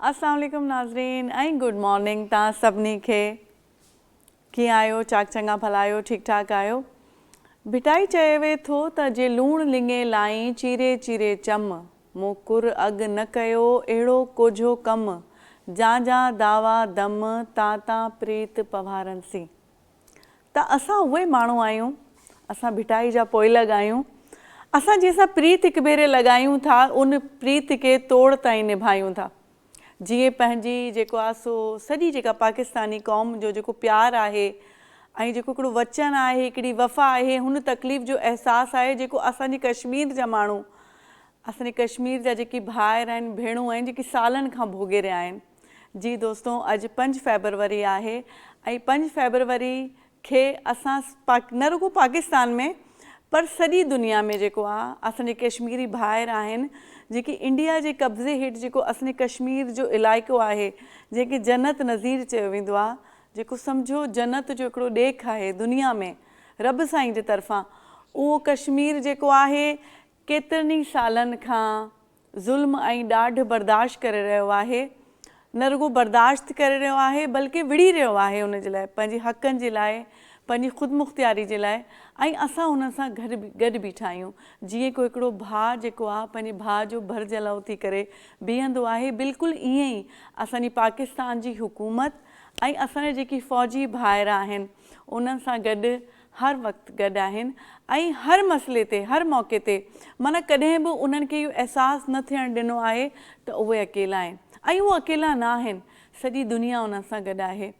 अस्सलाम वालेकुम नाज़रीन ऐं गुड मॉर्निंग तव्हां सभिनी खे। कीअं आहियो? चाक चङा भला आहियो? ठीकु ठाक आहियो? भिटाई चएवे थो त जे लूणु लिङे लाई चीरे चीरे चम, मूं कुर अॻु न कयो अहिड़ो कोझो कमु, जा दावा दम ता प्रीत पवारंसी। त असां उहे माण्हू आहियूं, असां भिटाई जा पोइलॻ आहियूं। असां जंहिंसां प्रीत हिकु भेरे लॻायूं था उन प्रीत खे तोड़ ताईं निभायूं था। जीअं पंहिंजी जेको आहे सो सॼी जेका पाकिस्तानी क़ौम जो जेको प्यारु आहे ऐं जेको हिकिड़ो वचन आहे, हिकिड़ी वफ़ा आहे, हुन तकलीफ़ जो अहसासु आहे जेको असांजे कश्मीर जा माण्हू, असांजे कश्मीर जा जेकी भाइर आहिनि, भेणूं आहिनि, जेकी सालनि खां भोॻे रहिया आहिनि। जी दोस्तो, अॼु 5 फेबरवरी आहे ऐं 5 फेबरवरी खे असां न रुगो पाकिस्तान में पर सॼी दुनिया में जेको आहे असांजे कश्मीरी भाइर आहिनि जेकी इंडिया जे कब्ज़े हेठि जेको असांजे कश्मीर जो इलाइक़ो आहे, जंहिंखे जन्नत नज़ीर चयो वेंदो आहे, जेको सम्झो जन्नत जो हिकिड़ो ॾेख आहे दुनिया में रब साईं जे तरफ़ां, उहो कश्मीर जेको आहे केतिरनि सालनि खां ज़ुल्म ऐं ॾाढ बर्दाश्त करे रहियो आहे। न रुगो बर्दाश्त करे रहियो आहे बल्कि विड़ी रहियो आहे उन जे लाइ, पंहिंजे हक़नि जे लाइ, पंहिंजी ख़ुदमुख़्तियारी जे लाइ, ऐं असां हुन सां गॾु बीठा आहियूं। जीअं को हिकिड़ो भाउ जेको आहे पंहिंजे भाउ जो भर जलाउ थी करे बीहंदो आहे, बिल्कुलु ईअं ई असांजी पाकिस्तान जी हुकूमत ऐं असांजा जेकी फ़ौजी भाइर आहिनि उन्हनि सां गॾु हर वक़्तु गॾु आहिनि ऐं हर मसइले ते, हर मौक़े ते, माना कॾहिं बि उन्हनि खे इहो अहसासु न थियणु ॾिनो आहे त उहे अकेला आहिनि। ऐं उहे अकेला न आहिनि, सॼी दुनिया उन्हनि सां गॾु आहे।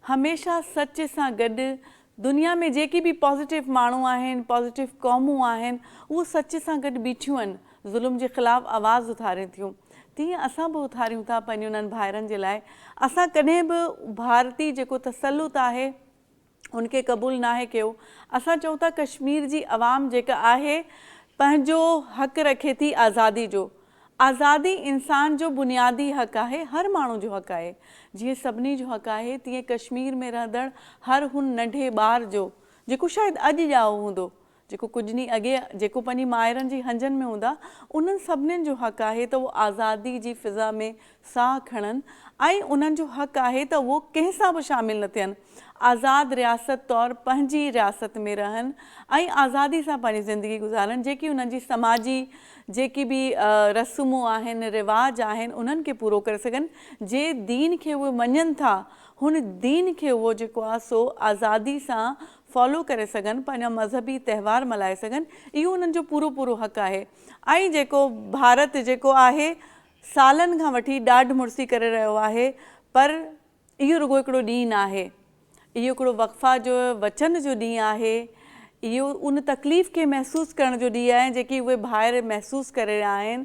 हमेशह सच सां गॾु दुनिया में जेकी बि पॉज़िटिव माण्हू आहिनि, पॉज़िटिव क़ौमूं आहिनि, उहे सच सां गॾु बीठियूं आहिनि, ज़ुल्म जे ख़िलाफ़ु आवाज़ उथारियूं थियूं। तीअं असां बि उथारियूं था पंहिंजे उन्हनि भाइरनि जे लाइ। असां कॾहिं बि भारती जेको तसलुत आहे उनखे क़बूलु नाहे कयो। असां चऊं था कश्मीर जी आवाम जेका आहे पंहिंजो हक़ रखे थी आज़ादी जो। आज़ादी इंसान जो बुनियादी हक़ आहे, हर माण्हू जो हक़ आहे। जीअं सभिनी जो हक़ आहे तीअं कश्मीर में रहंदड़ हर हुन नंढे ॿार जो, जेको शायदि अॼु ॼाओ हूंदो, जेको कुझु ॾींहं अॻे जेको पंहिंजी माइरनि जी हंजनि में हूंदा, उन्हनि सभिनीनि जो हक़ आहे त उहो आज़ादी जी फ़िज़ा में साहु खणनि ऐं उन्हनि जो हक़ आहे त उहो कंहिं सां बि शामिलु न थियनि, आज़ादु रियासत तौरु पंहिंजी रियासत में रहनि ऐं आज़ादी सां पंहिंजी ज़िंदगी गुज़ारनि। जेकी उन्हनि जी समाजी जेकी बि रस्मूं आहिनि, रिवाज आहिनि, उन्हनि खे पूरो करे सघनि। जे दीन खे उहे मञनि था, हुन दीन खे उहो जेको आहे सो आज़ादी सां फॉलो करे सघनि, पंहिंजा मज़हबी त्योहार मल्हाए सघनि, इहो उन्हनि जो पूरो हक़ आहे। ऐं जेको भारत जेको आहे सालनि खां वठी ॾाढ मुड़सी करे रहियो आहे, पर इहो रुगो हिकिड़ो ॾींहुं न आहे, इहो हिकिड़ो वक़फ़ा जो वचन जो ॾींहुं आहे। इहो उन तकलीफ़ खे महसूसु करण जो ॾींहुं आहे जेकी उहे भाइर महसूसु करे रहिया आहिनि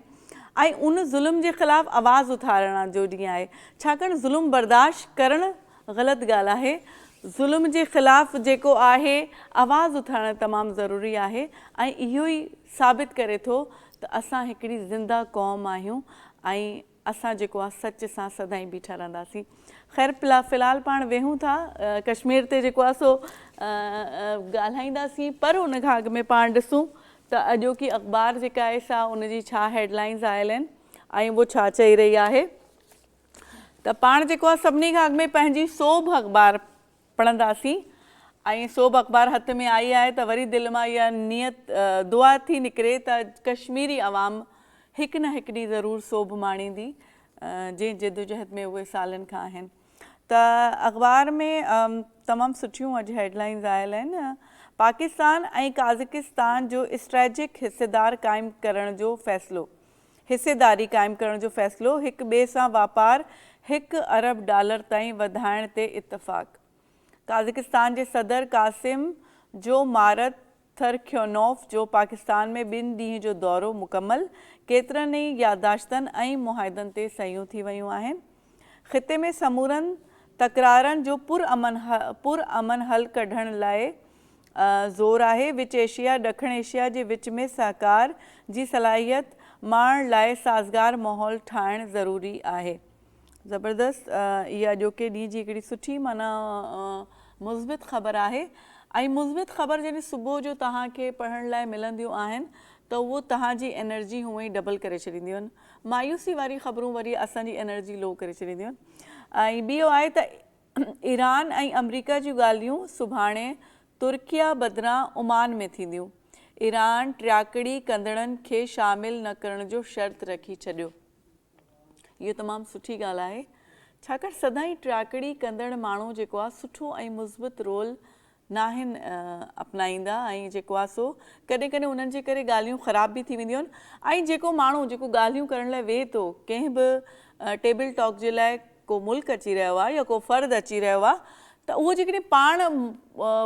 ऐं उन ज़ुल्म जे ख़िलाफ़ु आवाज़ उथारण जो ॾींहुं आहे। छाकाणि ज़ुल्म बर्दाश्त करणु ग़लति ॻाल्हि आहे, ज़ुल्म जे ख़िलाफ़ु जेको आहे आवाज़ उथारणु तमामु ज़रूरी आहे ऐं इहो ई साबित करे थो त असां हिकिड़ी ज़िंदा क़ौम आहियूं ऐं असां जेको आहे सच सां सदाईं बीठा रहंदासीं। ख़ैर फ़िलहालु पाण वेहूं था कश्मीर ते जेको आहे सो ॻाल्हाईंदासीं, पर उन खां अॻु में पाण ॾिसूं त अॼोकी अख़बार जेका आहे सा उनजी छा हेडलाइंस आयल आहिनि ऐं उहो छा चई रही आहे। त पाण जेको आहे सभिनी खां अॻु में पंहिंजी सोभ अख़बार पढ़ंदासीं ऐं सोभ अख़बार हथ में आई आहे त वरी दिलि मां इहा नियत दुआ थी निकिरे त कश्मीरी आवाम हिकु न हिकु ॾींहुं ज़रूरु सोभ माणींदी जंहिं जिदोजहद में उहे सालनि खां आहिनि। त अख़बार में तमामु सुठियूं अॼु हेडलाइंस आयल आहिनि। पाकिस्तान ऐं काज़किस्तान जो स्ट्रेटेजिक हिसेदारी क़ाइमु करण जो फ़ैसिलो, हिक ॿिए सां वापारु $1 अरब ताईं वधाइण ते इतफ़ाक़। काज़किस्तान जे सदर कासिम जोमारत थरख्योनोफ जो पाकिस्तान में 2 ॾींहं जो दौरो मुकमल, केतिरनि ई याददाश्तनि ऐं मुआहिदनि ते सहियूं थी वयूं आहिनि। ख़िते में समूरनि तकरारनि जो पुरअमन हल कढण लाइ ज़ोर आहे। विच एशिया ॾखण एशिया जे विच में सहकार जी सलाहियत माणण लाइ साज़गार माहौल ठाहिणु ज़रूरी आहे। ज़बरदस्त, इहा अॼोके ॾींहं जी हिकिड़ी सुठी माना मुस्बित ख़बर आहे ऐं मुस्बित ख़बर जॾहिं सुबुह जो तव्हांखे पढ़ण लाइ मिलंदियूं आहिनि त उहो तव्हांजी एनर्जी हूअं ई डबल करे छॾींदियूं आहिनि। मायूसी वारी ख़बरूं वरी असांजी एनर्जी लो करे छॾींदियूं आहिनि। ऐं ॿियो आहे त ईरान ऐं अमरीका जूं ॻाल्हियूं सुभाणे तुर्किया बदिरां ओमान में थींदियूं। ईरान टियाकड़ी कंदड़नि खे शामिल न करण जो शर्त रखी छॾियो। इहो तमामु सुठी ॻाल्हि आहे, छाकाणि सदाईं टियाकड़ी कंदड़ माण्हू जेको आहे सुठो ऐं मुस्बित रोल नाहिनि अपनाईंदा ऐं जेको आहे सो कॾहिं कॾहिं उन्हनि जे करे ॻाल्हियूं ख़राब बि थी वेंदियूं आहिनि। ऐं जेको माण्हू जेको ॻाल्हियूं करण लाइ वेहे थो, कंहिं बि टेबल टॉक जे लाइ को मुल्क अची रहियो आहे या को फ़र्द अची रहियो आहे, त उहो जेकॾहिं पाण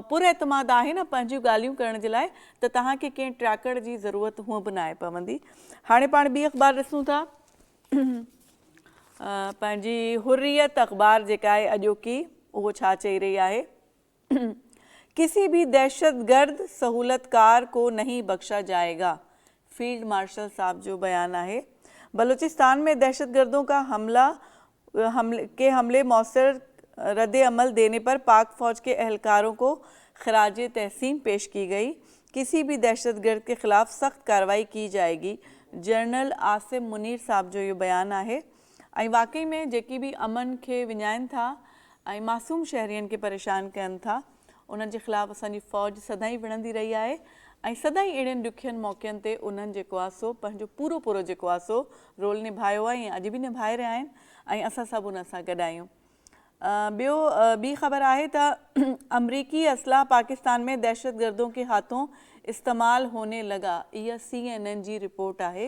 पुर एतमाद आहे न पंहिंजियूं ॻाल्हियूं करण जे लाइ, त तव्हांखे कंहिं टियाकड़ जी ज़रूरत हूअं बि न आहे पवंदी। हाणे पाण ॿी अख़बार ॾिसूं था, पंहिंजी हुर्रियत अख़बार जेका आहे अॼोकी, उहो छा चई रही आहे, किसी भी दहशतगर्द सहूलतकार को नहीं बख्शा जाएगा। फील्ड मार्शल साहब जो बयान है। बलूचिस्तान में दहशतगर्दों का हमले मौसर रद्द अमल देने पर पाक फौज के एहलकारों को खराज तहसीन पेश की गई। किसी भी दहशतगर्द के खिलाफ सख्त कार्रवाई की जाएगी। जनरल आसिम मुनीर साहब जो ये बयान है। ऐं वाकई में जेकी भी अमन के विञाइनि था ऐं मासूम शहरियनि के परेशान कनि था, उन्हनि जे ख़िलाफ़ असांजी फ़ौज सदाईं विढ़ंदी रही आहे ऐं सदाईं अहिड़ियुनि ॾुखियनि मौक़नि ते उन्हनि जेको आहे सो पंहिंजो पूरो जेको आहे सो रोल निभायो आहे ऐं अॼु बि निभाए रहिया आहिनि ऐं असां सभु उन सां गॾु आहियूं। ॿी ख़बर आहे त अमरीकी असला पाकिस्तान में दहशतगर्दों के हाथों इस्तेमाल होने लगा। इहा CNN जी रिपोर्ट आहे।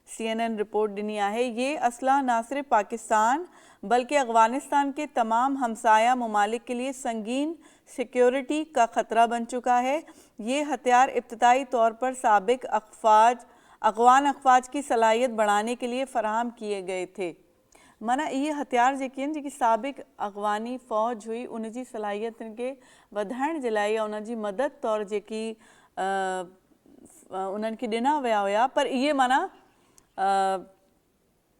CNN रिपोर्ट ॾिनी आहे, ये असला न सिर्फ पाकिस्तान बल्कि अफ़गानिस्तान के तमाम हमसाया ममालिक के लिए संगीन सिक्योरिटी का ख़तरा बन चुका है। ये हथियार इब्तदाई तौर पर साबिक अफ़गान अफ़वाज की सलाहियत बढ़ाने के लिए फ़राहम किए गए थे। माना ये हथियार जेके आहिनि, जेकी साबिक अफ़गानी फ़ौज हुई, उन जी सलाहियतुनि खे वधाइण जे लाइ या उन जी मदद तौरु जेकी उन्हनि खे ॾिना विया हुया, पर इहे माना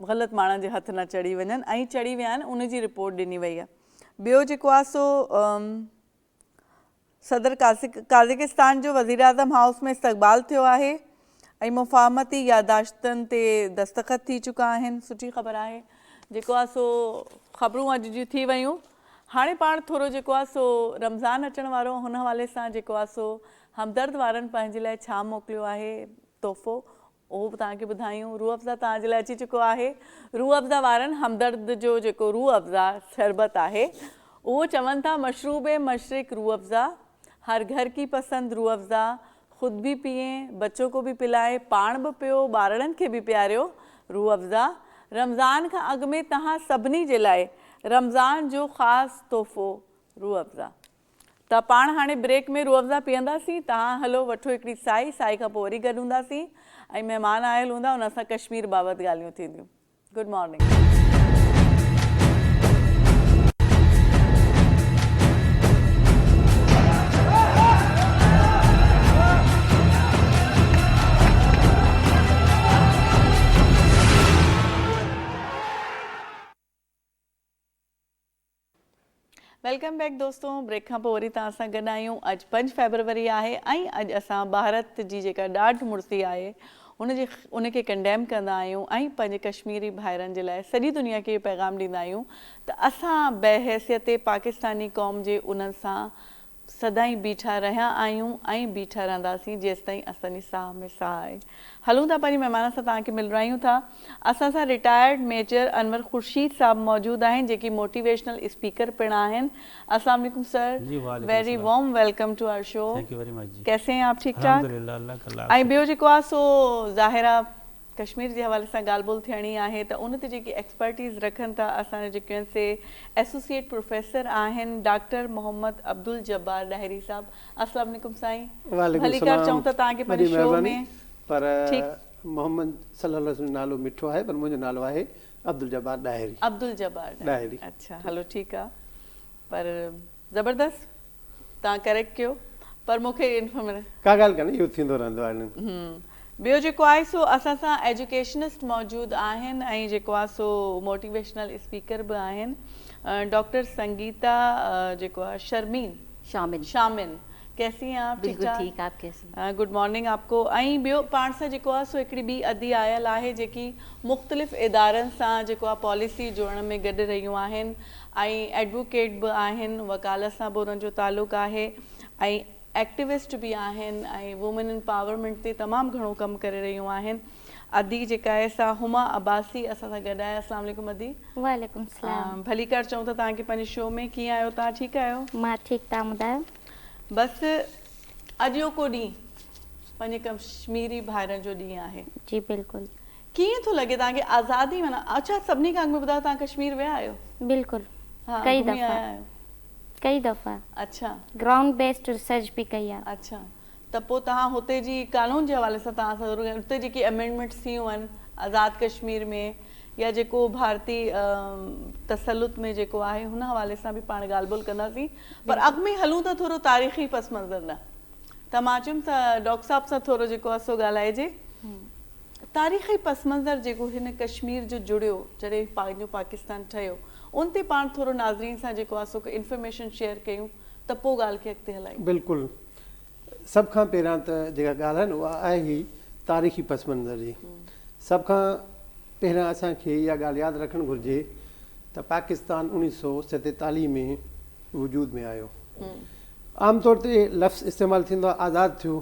ग़लति माण्हुनि जे हथ न चढ़ी वञनि ऐं चढ़ी विया आहिनि, उन जी रिपोर्ट ॾिनी वई आहे। ॿियो जेको आहे सो सदर काज़िकिस्तान जो वज़ीर आज़म हाउस में इस्तक़बाल थियो आहे ऐं मुफ़ाहमती यादाश्तनि ते दस्तख़त थी चुका आहिनि। सुठी ख़बर आहे। जेको आहे सो ख़बरूं अॼु जूं थी वियूं। हाणे पाण थोरो जेको आहे सो रमज़ान अचण वारो, हुन हवाले सां जेको आहे सो हमदर्द वारनि पंहिंजे लाइ छा मोकिलियो आहे तोहफ़ो, उहो बि तव्हांखे ॿुधायूं। रूह अफ़ज़ा तव्हांजे लाइ अची चुको आहे। रूह अफ़ज़ा वारनि हमदर्द जो जेको रूह अफ़ज़ा शरबत आहे, उहो चवनि था मशरूब मशरिक रूह अफ़ज़ा, हर घर की पसंद रूह अफ़ज़ा, ख़ुद भी पिए, बच्चों को भी पिलाए, पाण बि पियो, ॿारनि खे बि पियारियो रूह अफ़ज़ा। रमज़ान खां अॻु में तव्हां सभिनी जे लाइ रमज़ान जो ख़ासि तोहफ़ो रूह अफ़ज़ा। त पाण हाणे ब्रेक में रूह अफ़ज़ा पीअंदासीं। तव्हां हलो वठो हिकिड़ी साई खां पोइ वरी गॾु हूंदासीं ऐं महिमान आयल हूंदा, उन सां कश्मीर बाबति ॻाल्हियूं थींदियूं। Good morning. वेलकम बैक दोस्तों। ब्रेक खां पोइ वरी तव्हां सां गॾु आहियूं। अॼु 5 फरवरी आहे ऐं अॼु असां भारत जी जेका ॾाढ मुड़सी आहे उनखे कंडेम कंदा आहियूं ऐं पंहिंजे कश्मीरी भाइरनि जे लाइ सॼी दुनिया खे पैगाम ॾींदा आहियूं त असां बहैसियत पाकिस्तानी क़ौम जे उन्हनि सां सदाईं बीठा रहिया आहियूं ऐं बीठा रहंदासीं जेसिताईं असांजी साह में साह आहे। हलूं था पंहिंजे महिमान सां तव्हांखे मिलरायूं था। असां सां रिटायर्ड मेजर अनवर ख़ुर्शीद साहब मौजूदु आहिनि, जेकी मोटिवेशनल स्पीकर पिणु आहिनि। अस्सलाम वालेकुम sir, very warm welcome to our show. कैसे हैं आप? ठीक ठाक? ऐं ॿियो जेको आहे सो ज़ाहिरा कश्मीर जे हवाले सां ॻाल्हि ॿोल थियणी आहे, त उन ते जेकी एक्सपर्टीज़ रखनि था असांजे जेके आहिनि से एसोसिएट प्रोफेसर आहिनि डॉक्टर मोहम्मद अब्दुल जब्बार डाहिरी साहब। अस्सलाम वालेकुम साईं। भली कर चऊं त तव्हांखे पंहिंजे शो में पर मोहम्मद सल्लल्लाहु अलैहि वसल्लम नालो मिठो आहे, पर मुंहिंजो नालो आहे अब्दुल जब्बार डाहिरी। अब्दुल जब्बार डाहिरी। अच्छा हलो ठीकु आहे, पर ज़बरदस्त तव्हां करेक्ट कयो, पर मूंखे इंफॉर्मेशन का ॻाल्हि कान्हे, इहो थींदो रहंदो आहे। ॿियो जेको आहे सो असां सां एजुकेशनिस्ट मौजूदु आहिनि ऐं जेको आहे सो मोटिवेशनल स्पीकर बि आहिनि डॉक्टर संगीता जेको आहे शामिन कैसी हैं आप? बिल्कुल ठीक, आप कैसे? गुड मॉर्निंग आपको। ऐं ॿियो पाण सां जेको आहे सो हिकिड़ी ॿी अदी आयल आहे जेकी मुख़्तलिफ़ इदारनि सां जेको आहे पॉलिसी जोड़ण में गॾु रहियूं आहिनि ऐं एडवोकेट बि आहिनि, वकालत सां बि उन्हनि जो तालुक़ु आहे ऐं एक्टिविस्ट बि आहिनि ऐं वुमेन एम्पावरमेंट ते तमामु घणो कमु करे रहियूं आहिनि। अदी जेका आहे सा हुमा अब्बासी असां सां गॾु आहे। अस्सलाम वालेकुम अदी। वालेकुम सलाम। भली कर चऊं त तव्हांखे पंहिंजे शो में कीअं आहियो? तव्हां ठीकु आहियो? मां ठीकु, तव्हां ॿुधायो? बसि अॼोको ॾींहुं पंहिंजे कश्मीरी भाइरनि जो ॾींहुं आहे। जी बिल्कुल। कीअं थो लॻे तव्हांखे आज़ादी माना? अच्छा, सभिनी खां अॻु में ॿुधायो, तव्हां कश्मीर विया आहियो? बिल्कुल, हाँ, कई घुमी दफ़ा। आया आहियो? कई दफ़ा। अच्छा ग्राउंड बेस्ड रिसर्च बि कई आहे। अच्छा, त पोइ तव्हां हुते जी कानून जे हवाले सां तव्हां सां ज़रूरु हुते जेकी अमेंडमेंट्स थियूं आहिनि आज़ाद कश्मीर में या जेको भारतीय तसलुत में जेको आहे हुन हवाले सां बि पाण ॻाल्हि ॿोल कंदासीं, पर अॻु में हलूं त थोरो तारीख़ी पस मंज़र न त मां चयुमि त डॉक्टर साहिब सां थोरो जेको आहे सो ॻाल्हाइजे। तारीख़ी पस मंज़र जेको हिन कश्मीर जो जुड़ियो जॾहिं पंहिंजो पाकिस्तान ठहियो, उन ते पाण थोरो नाज़रीन सां जेको आहे सो इंफॉर्मेशन शेयर कयूं त पोइ ॻाल्हि खे अॻिते हलायूं। बिल्कुलु। सभ खां पहिरियां त जेका ॻाल्हि आहे न उहा आहे ई तारीख़ी पस मंज़र जी। सभ खां पहिरियां असांखे इहा ॻाल्हि यादि रखणु घुरिजे त पाकिस्तान 1947 में वजूद में आयो। आमतौर ते लफ़्ज़ इस्तेमालु थींदो आहे आज़ादु थियो।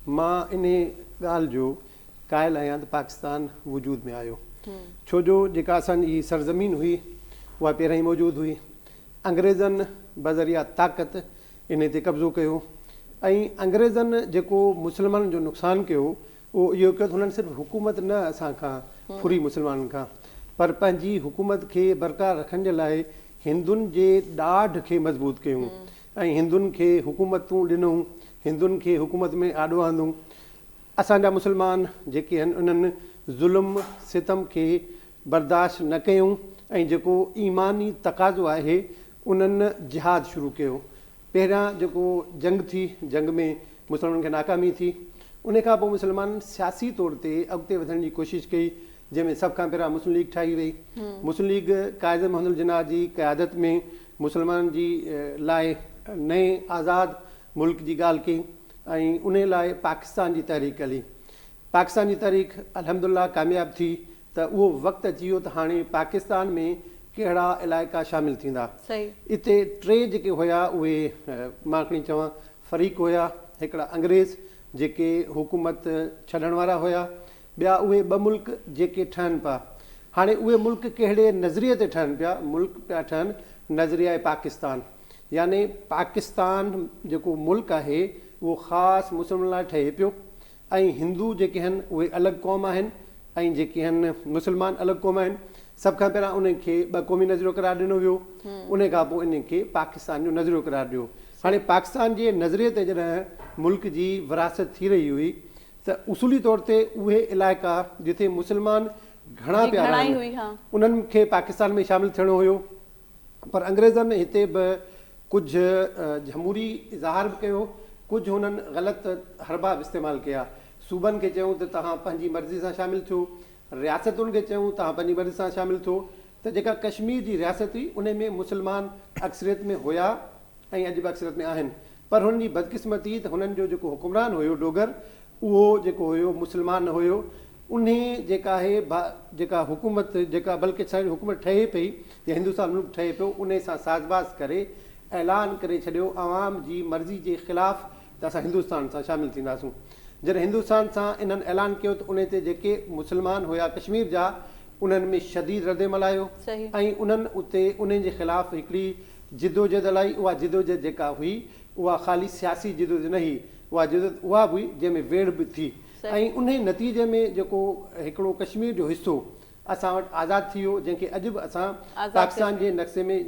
मां इन ॻाल्हि जो क़ाइल आहियां त पाकिस्तान वजूद में आयो, छो जो जेका असांजी सरज़मीन हुई उहा पहिरियों ई मौजूदु हुई। अंग्रेज़नि बज़रिया ताक़त इन ते कब्ज़ो कयो ऐं अंग्रेज़नि जेको मुस्लमाननि जो नुक़सानु कयो उहो इहो कयो त हुननि सिर्फ़ु हुकूमत न असांखां फुरी मुस्लमाननि खां, पर पंहिंजी हुकूमत खे बरक़रार रखण जे लाइ हिंदुनि जे ॾाढ खे मज़बूत कयूं ऐं हिंदुनि खे हुकूमतूं ॾिनऊं, हिंदुनि खे हुकूमत में आॾो आंदूं। असांजा मुस्लमान जेके आहिनि उन्हनि ज़ुल्म सितम खे बर्दाश्त न कयूं ऐं जेको ईमानी तक़ाज़ो आहे उन्हनि जिहाद शुरू कयो। पहिरियां जेको जंग थी, जंग में मुस्लमाननि खे नाकामी थी। उन खां पोइ मुस्लमान सियासी तौर ते अॻिते वधण जी कोशिशि कई, जंहिंमें सभ खां पहिरियां मुस्लिम लीग ठाही वई। मुस्लिम लीग क़ाइद मोहम्मद जिन्नाह जी क़यादत में मुस्लमाननि जी लाइ नए आज़ादु मुल्क जी ॻाल्हि कई ऐं उन लाइ पाकिस्तान जी तहरीक हली। पाकिस्तान जी तहरीक अल्हम्दुलिल्लाह कामयाबु थी त उहो वक़्तु अची वियो त हाणे पाकिस्तान में कहिड़ा इलाइक़ा शामिलु थींदा। इते टे जेके हुया उहे मां खणी चवां फ़रीक़ हुया। हिकिड़ा अंग्रेज़ जेके हुकूमत छॾण वारा हुया, ॿिया उहे ॿ मुल्क जेके ठहनि पिया। हाणे उहे मुल्क कहिड़े नज़रिए ते ठहनि पिया? मुल्क पिया ठहनि नज़रिया पाकिस्तान, यानी पाकिस्तान जेको मुल्क आहे उहो ख़ासि मुस्लिमनि लाइ ठहे पियो ऐं हिंदू जेके आहिनि उहे अलॻि क़ौम आहिनि ऐं जेके आहिनि मुस्लमान अलॻि क़ौम आहिनि। सभ खां पहिरियां उनखे ॿ क़ौमी नज़रियो करार ॾिनो वियो, उन खां पोइ इनखे पाकिस्तान जो नज़रियो करार ॾियो। हाणे पाकिस्तान जे नज़रिए ते जॾहिं मुल्क जी विरासत थी रही हुई त उसूली तौर ते उहे इलाइक़ा जिथे मुस्लमान घणा प्यारा उन्हनि खे पाकिस्तान में शामिलु थियणो हुयो, पर अंग्रेज़नि हिते बि कुझु जमहूरी इज़हार बि कयो, कुझु हुननि ग़लति हरबाब इस्तेमालु कया। सूबनि खे चयूं त तव्हां पंहिंजी मर्ज़ी सां शामिलु थियो, रियासतुनि खे चयूं तव्हां पंहिंजी मर्ज़ी सां शामिलु थियो। त जेका कश्मीर जी रियासत हुई उन में मुस्लमान अक्सरियत में हुया ऐं अॼु बि अक्सरियत में आहिनि, पर हुननि जी बदकिस्मती त हुननि जो जेको हुकुमरान हुयो डोगर, उहो जेको हुयो मुस्लमान न हुयो। उन जेका आहे जेका हुकूमत जेका बल्कि असांजी हुकूमत ठहे पई या हिंदुस्तान मुल्क ठहे पियो, उन सां साज़बाज़ करे ऐलान करे छॾियो आवाम जी मर्ज़ी जे ख़िलाफ़ु त असां हिंदुस्तान सां शामिलु थींदासूं। जॾहिं हिंदुस्तान सां इन्हनि ऐलान कयो त उन ते जेके मुस्लमान हुया कश्मीर जा उन्हनि में शदीद रद्दमल आयो ऐं उन्हनि उते उन जे ख़िलाफ़ु हिकिड़ी जिदोजहद हलाई। उहा जिदोजहद जेका हुई उहा ख़ाली सियासी जिदोजहद न हुई, उहा जिदोजहद उहा बि हुई जंहिंमें वेड़ बि थी ऐं उन नतीजे में जेको हिकिड़ो कश्मीर जो हिसो असां वटि आज़ादु थी वियो, जंहिंखे अॼु बि असां पाकिस्तान जे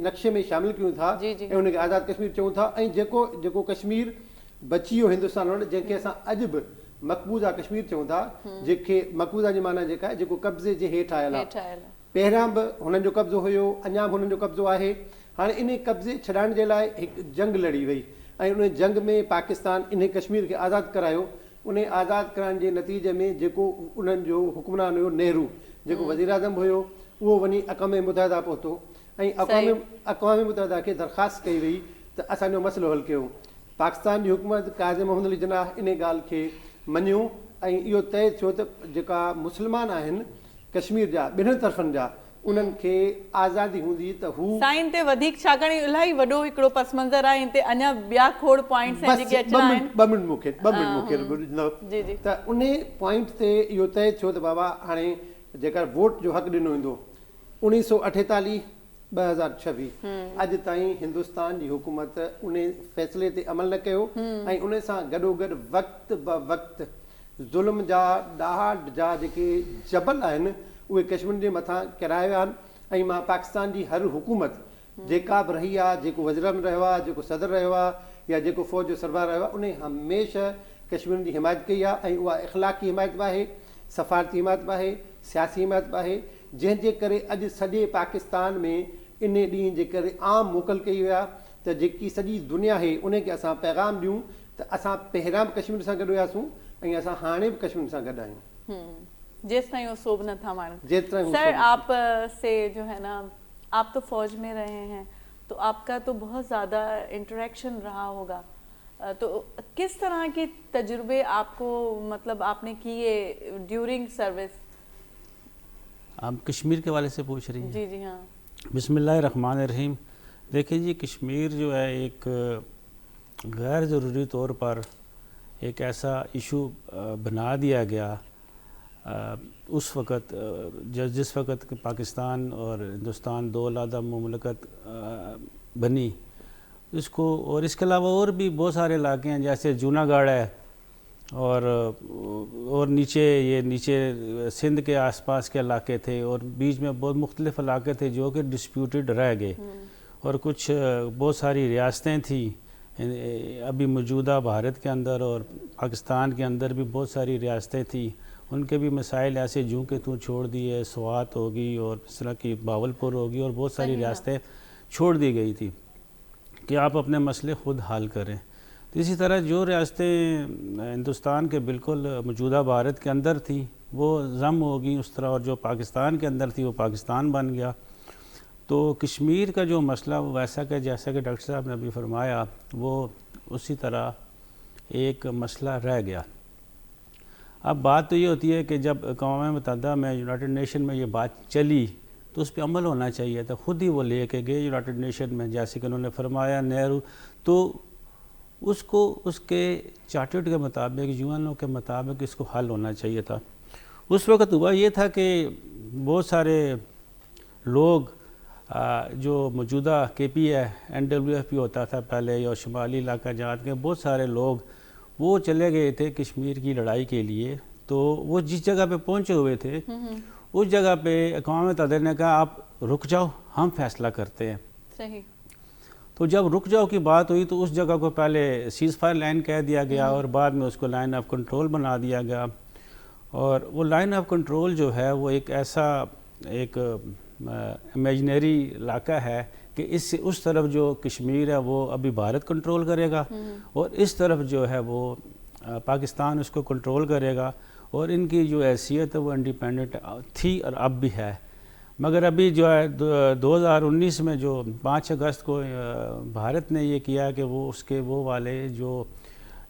नक्शे में शामिलु कयूं था ऐं उनखे आज़ादु कश्मीर चऊं था। ऐं जेको कश्मीर बची वियो हिंदुस्तान वटि, जंहिंखे असां अॼु बि मक़बूज़ा कश्मीर चऊं था, जंहिंखे मक़बूज़ा जी माना जेका आहे जेको कब्ज़े जे हेठि आयल आहे। पहिरियां बि हुननि जो कब्ज़ो हुयो, अञा बि हुननि जो कब्ज़ो आहे। हाणे इन कब्ज़े छॾाइण जे लाइ हिकु जंग लड़ी वई ऐं उन जंग में पाकिस्तान इन कश्मीर खे आज़ादु करायो। उन आज़ादु कराइण जे नतीजे में जेको उन्हनि जो हुकुमरान हुयो नेहरू, जेको वज़ीर आज़म हुयो, उहो वञी अक़वाम मुतहिदा पहुतो ऐं अक़वाम मुतहिदा खे दरख़्वास्त कई वई त असांजो मसइलो हल कयो। पाकिस्तान जी हुकूमत काज़ी मोहम्मद अली जिन्नाह इन ॻाल्हि खे मञियो ऐं इहो तइ थियो त जेका मुस्लमान आहिनि कश्मीर जा ॿिन्हिनि तरफ़नि जा उन्हनि खे आज़ादी हूंदी त हू साईं ते वधीक छाकाणि इलाही वॾो हिकिड़ो पस मंज़र आहे हिते अञा ॿिया खोड़ पॉइंट्स आहिनि जेके अचणा आहिनि। ॿ मिंट मूंखे ॾिनो जी जी त उन पॉइंट ते इहो तइ थियो त बाबा हाणे जेका वोट जो हक़ ॾिनो वेंदो 1948 2026 अॼु ताईं हिंदुस्तान जी हुकूमत उन फ़ैसिले ते अमल न कयो ऐं उन सां गॾोगॾु वक़्त ब वक़्तु ज़ुल्म जा ॾाहट जा जेके जबल आहिनि उहे कश्मीर जे मथां किराया विया आहिनि। ऐं मां पाकिस्तान जी हर हुकूमत जेका बि रही आहे, जेको वज़ीर रहियो आहे, जेको सदर रहियो आहे या जेको फ़ौज जो सरबराह रहियो आहे, उन हमेशह कश्मीर जी हिमायत कई आहे ऐं उहा इख़लाक़ी हिमायत बि आहे, सफ़ारती हिमायत बि आहे, सियासी हिमायत बि आहे, जंहिंजे करे अॼु सॼे पाकिस्तान में इन ॾींहं जे करे आम मोकल कई विया त जेकी सॼी दुनिया आहे उनखे असां पैगाम ॾियूं त असां पहिरियां बि कश्मीर सां गॾु हुआसीं ऐं असां हाणे बि कश्मीर सां गॾु आहियूं जेसि ताईं वो सोभ न था मारन। जेतिरा सर आप से जो है ना, आप तो फौज में रहे हैं तो आपका तो बहुत ज़्यादा इंटरेक्शन रहा होगा, तो किस तरह के तजुर्बे आपको मतलब आपने किए ड्यूरिंग सर्विस? आप कश्मीर के वाले से पूछ रही हैं? जी जी हाँ। बिस्मिल्लाहिर्रहमानिर्रहीम। देखिए जी, कश्मीर जो है एक गैर ज़रूरी तौर पर एक ऐसा इशू बना दिया गया उस वक़्त जिस वक़्त पाकिस्तान और हिंदुस्तान दो अलग मुमलकत बनी इसको, और इसके अलावा और भी बहुत सारे इलाके हैं जैसे जूनागढ़ है और नीचे सिंध के आसपास के इलाके थे और बीच में बहुत मुख्तलिफ इलाके थे जो कि डिस्प्यूटेड रह गए और कुछ बहुत सारी रियासतें थी अभी मौजूदा भारत के अंदर और पाकिस्तान के अंदर भी बहुत सारी रियासतें थी, उनके भी मसाइल ऐसे जूँ के तू छोड़ दिए, स्वात होगी और इस तरह की बावलपुर होगी और बहुत सारी रियासतें छोड़ दी गई थी कि आप अपने मसले ख़ुद हल करें। तो इसी तरह जो रियासतें हिंदुस्तान के बिल्कुल मौजूदा भारत के अंदर थी वो ज़म होगी उस तरह, और जो पाकिस्तान के अंदर थी वो पाकिस्तान बन गया। तो कश्मीर का जो मसला वो वैसा कि जैसा कि डॉक्टर साहब ने अभी फरमाया वो उसी तरह एक मसला रह गया। अब बात तो ये होती है कि जब अक़वाम मुत्तहिदा में यूनाइटेड नेशन में ये बात चली तो उस पर अमल होना चाहिए था, ख़ुद ही वो ले के गए यूनाइटेड नेशन में, जैसे कि उन्होंने फरमाया नेहरू, तो उसको उसके चार्टर्ड के मुताबिक, यूएनओ के मुताबिक इसको हल होना चाहिए था। उस वक़्त हुआ ये था कि बहुत सारे लोग जो मौजूदा केपी है, NWFP होता था पहले, या शुमाली इलाका जहाँ के बहुत सारे लोग वो चले गए थे कश्मीर की लड़ाई के लिए। तो वो जिस जगह पे पहुँचे हुए थे उस जगह पे अक़वाम मुत्तहिदा ने कहा आप रुक जाओ, हम फैसला करते हैं। सही। तो जब रुक जाओ की बात हुई तो उस जगह को पहले सीज़ फायर लाइन कह दिया गया और बाद में उसको लाइन ऑफ कंट्रोल बना दिया गया। और वो लाइन ऑफ कंट्रोल जो है वो एक ऐसा एक इमेजिनरी इलाका है कि इससे उस तरफ जो कश्मीर है वो अभी भारत कंट्रोल करेगा और इस तरफ जो है वो पाकिस्तान उसको कंट्रोल करेगा, और इनकी जो हैसियत है वो इंडिपेंडेंट थी और अब भी है। मगर अभी जो है 2019 में जो 5 अगस्त को भारत ने ये किया कि वो उसके वो वाले जो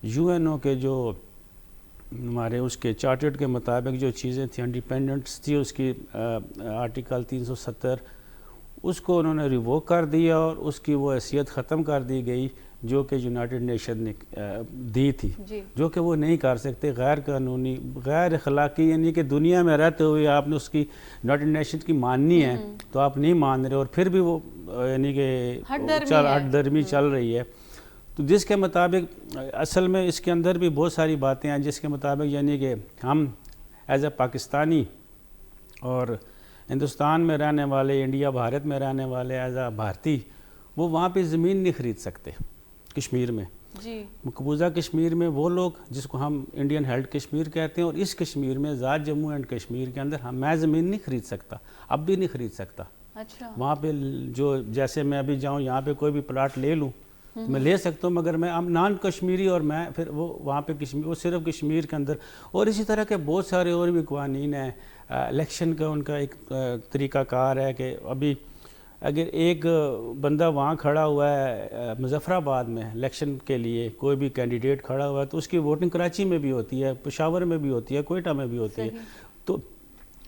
यूएनओ के जो हमारे उसके चार्टर्ड के मुताबिक जो चीज़ें थी, इंडिपेंडेंस थी उसकी आर्टिकल 370 उसको उन्होंने रिवोक कर दिया और उसकी वो हैसियत ख़त्म कर दी गई जो कि यूनाइटेड नेशन ने दी थी, जो कि वो नहीं कर सकते। गैर कानूनी, गैर अखलाकी, यानी कि दुनिया में रहते हुए आपने उसकी यूनाइटेड नेशन की माननी है तो आप नहीं मान रहे और फिर भी वो यानी कि हठधर्मी चल रही है। तो जिसके मुताबिक असल में इसके अंदर भी बहुत सारी बातें हैं जिसके मुताबिक यानी कि हम एज ए पाकिस्तानी और हिंदुस्तान में रहने वाले, इंडिया भारत में रहने वाले एज ए भारतीय, वो वहाँ पे ज़मीन नहीं ख़रीद सकते कश्मीर में जी। मकबूजा कश्मीर में वो लोग जिसको हम इंडियन हेल्ड कश्मीर कहते हैं, और इस कश्मीर में ज़ात जम्मू एंड कश्मीर के अंदर मैं ज़मीन नहीं ख़रीद सकता, अब भी नहीं ख़रीद सकता। अच्छा। वहाँ पे जो जैसे मैं अभी जाऊँ यहाँ पे कोई भी प्लाट ले लूँ तो मैं ले सकता हूँ, मगर मैं अब नॉन कश्मीरी और मैं फिर वो वहाँ पे कश्मीर, वो सिर्फ कश्मीर के अंदर। और इसी तरह के बहुत सारे और भी क़वानीन हैं। इलेक्शन का उनका एक तरीक़ाकार है कि अभी اگر ایک بندہ وہاں کھڑا ہوا ہے مظفر آباد میں الیکشن کے لیے، کوئی بھی کینڈیڈیٹ کھڑا ہوا ہے تو اس کی ووٹنگ کراچی میں بھی ہوتی ہے، پشاور میں بھی ہوتی ہے، کوئٹہ میں بھی ہوتی ہے. تو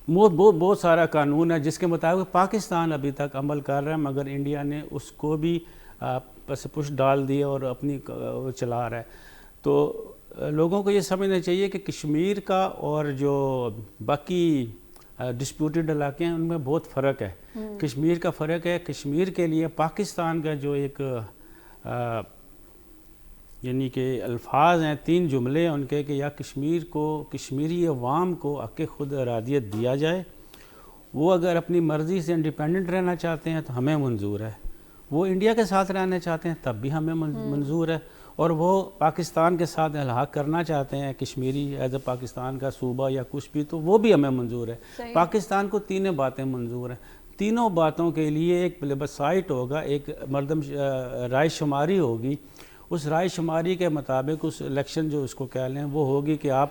بہت سارا قانون ہے جس کے مطابق پاکستان ابھی تک عمل کر رہا ہے، مگر انڈیا نے اس کو بھی پس پش ڈال دی اور اپنی چلا رہا ہے. تو لوگوں کو یہ سمجھنا چاہیے کہ کشمیر کا اور جو باقی ڈسپیوٹڈ علاقے ہیں ان میں بہت فرق ہے. کشمیر کا فرق ہے، کشمیر کے لیے پاکستان کا جو ایک یعنی کہ الفاظ ہیں، 3 جملے ہیں ان کے کہ یا کشمیر کو، کشمیری عوام کو حق خود ارادیت دیا جائے، وہ اگر اپنی مرضی سے انڈیپینڈنٹ رہنا چاہتے ہیں تو ہمیں منظور ہے، وہ انڈیا کے ساتھ رہنا چاہتے ہیں تب بھی ہمیں منظور ہے، اور وہ پاکستان کے ساتھ الحاق کرنا چاہتے ہیں کشمیری ایز اے پاکستان کا صوبہ یا کچھ بھی، تو وہ بھی ہمیں منظور ہے. پاکستان کو 3 باتیں منظور ہیں. تینوں باتوں کے لیے ایک پلیبسائٹ ہوگا، ایک مردم رائے شماری ہوگی. اس رائے شماری کے مطابق اس الیکشن جو اس کو کہہ لیں وہ ہوگی کہ آپ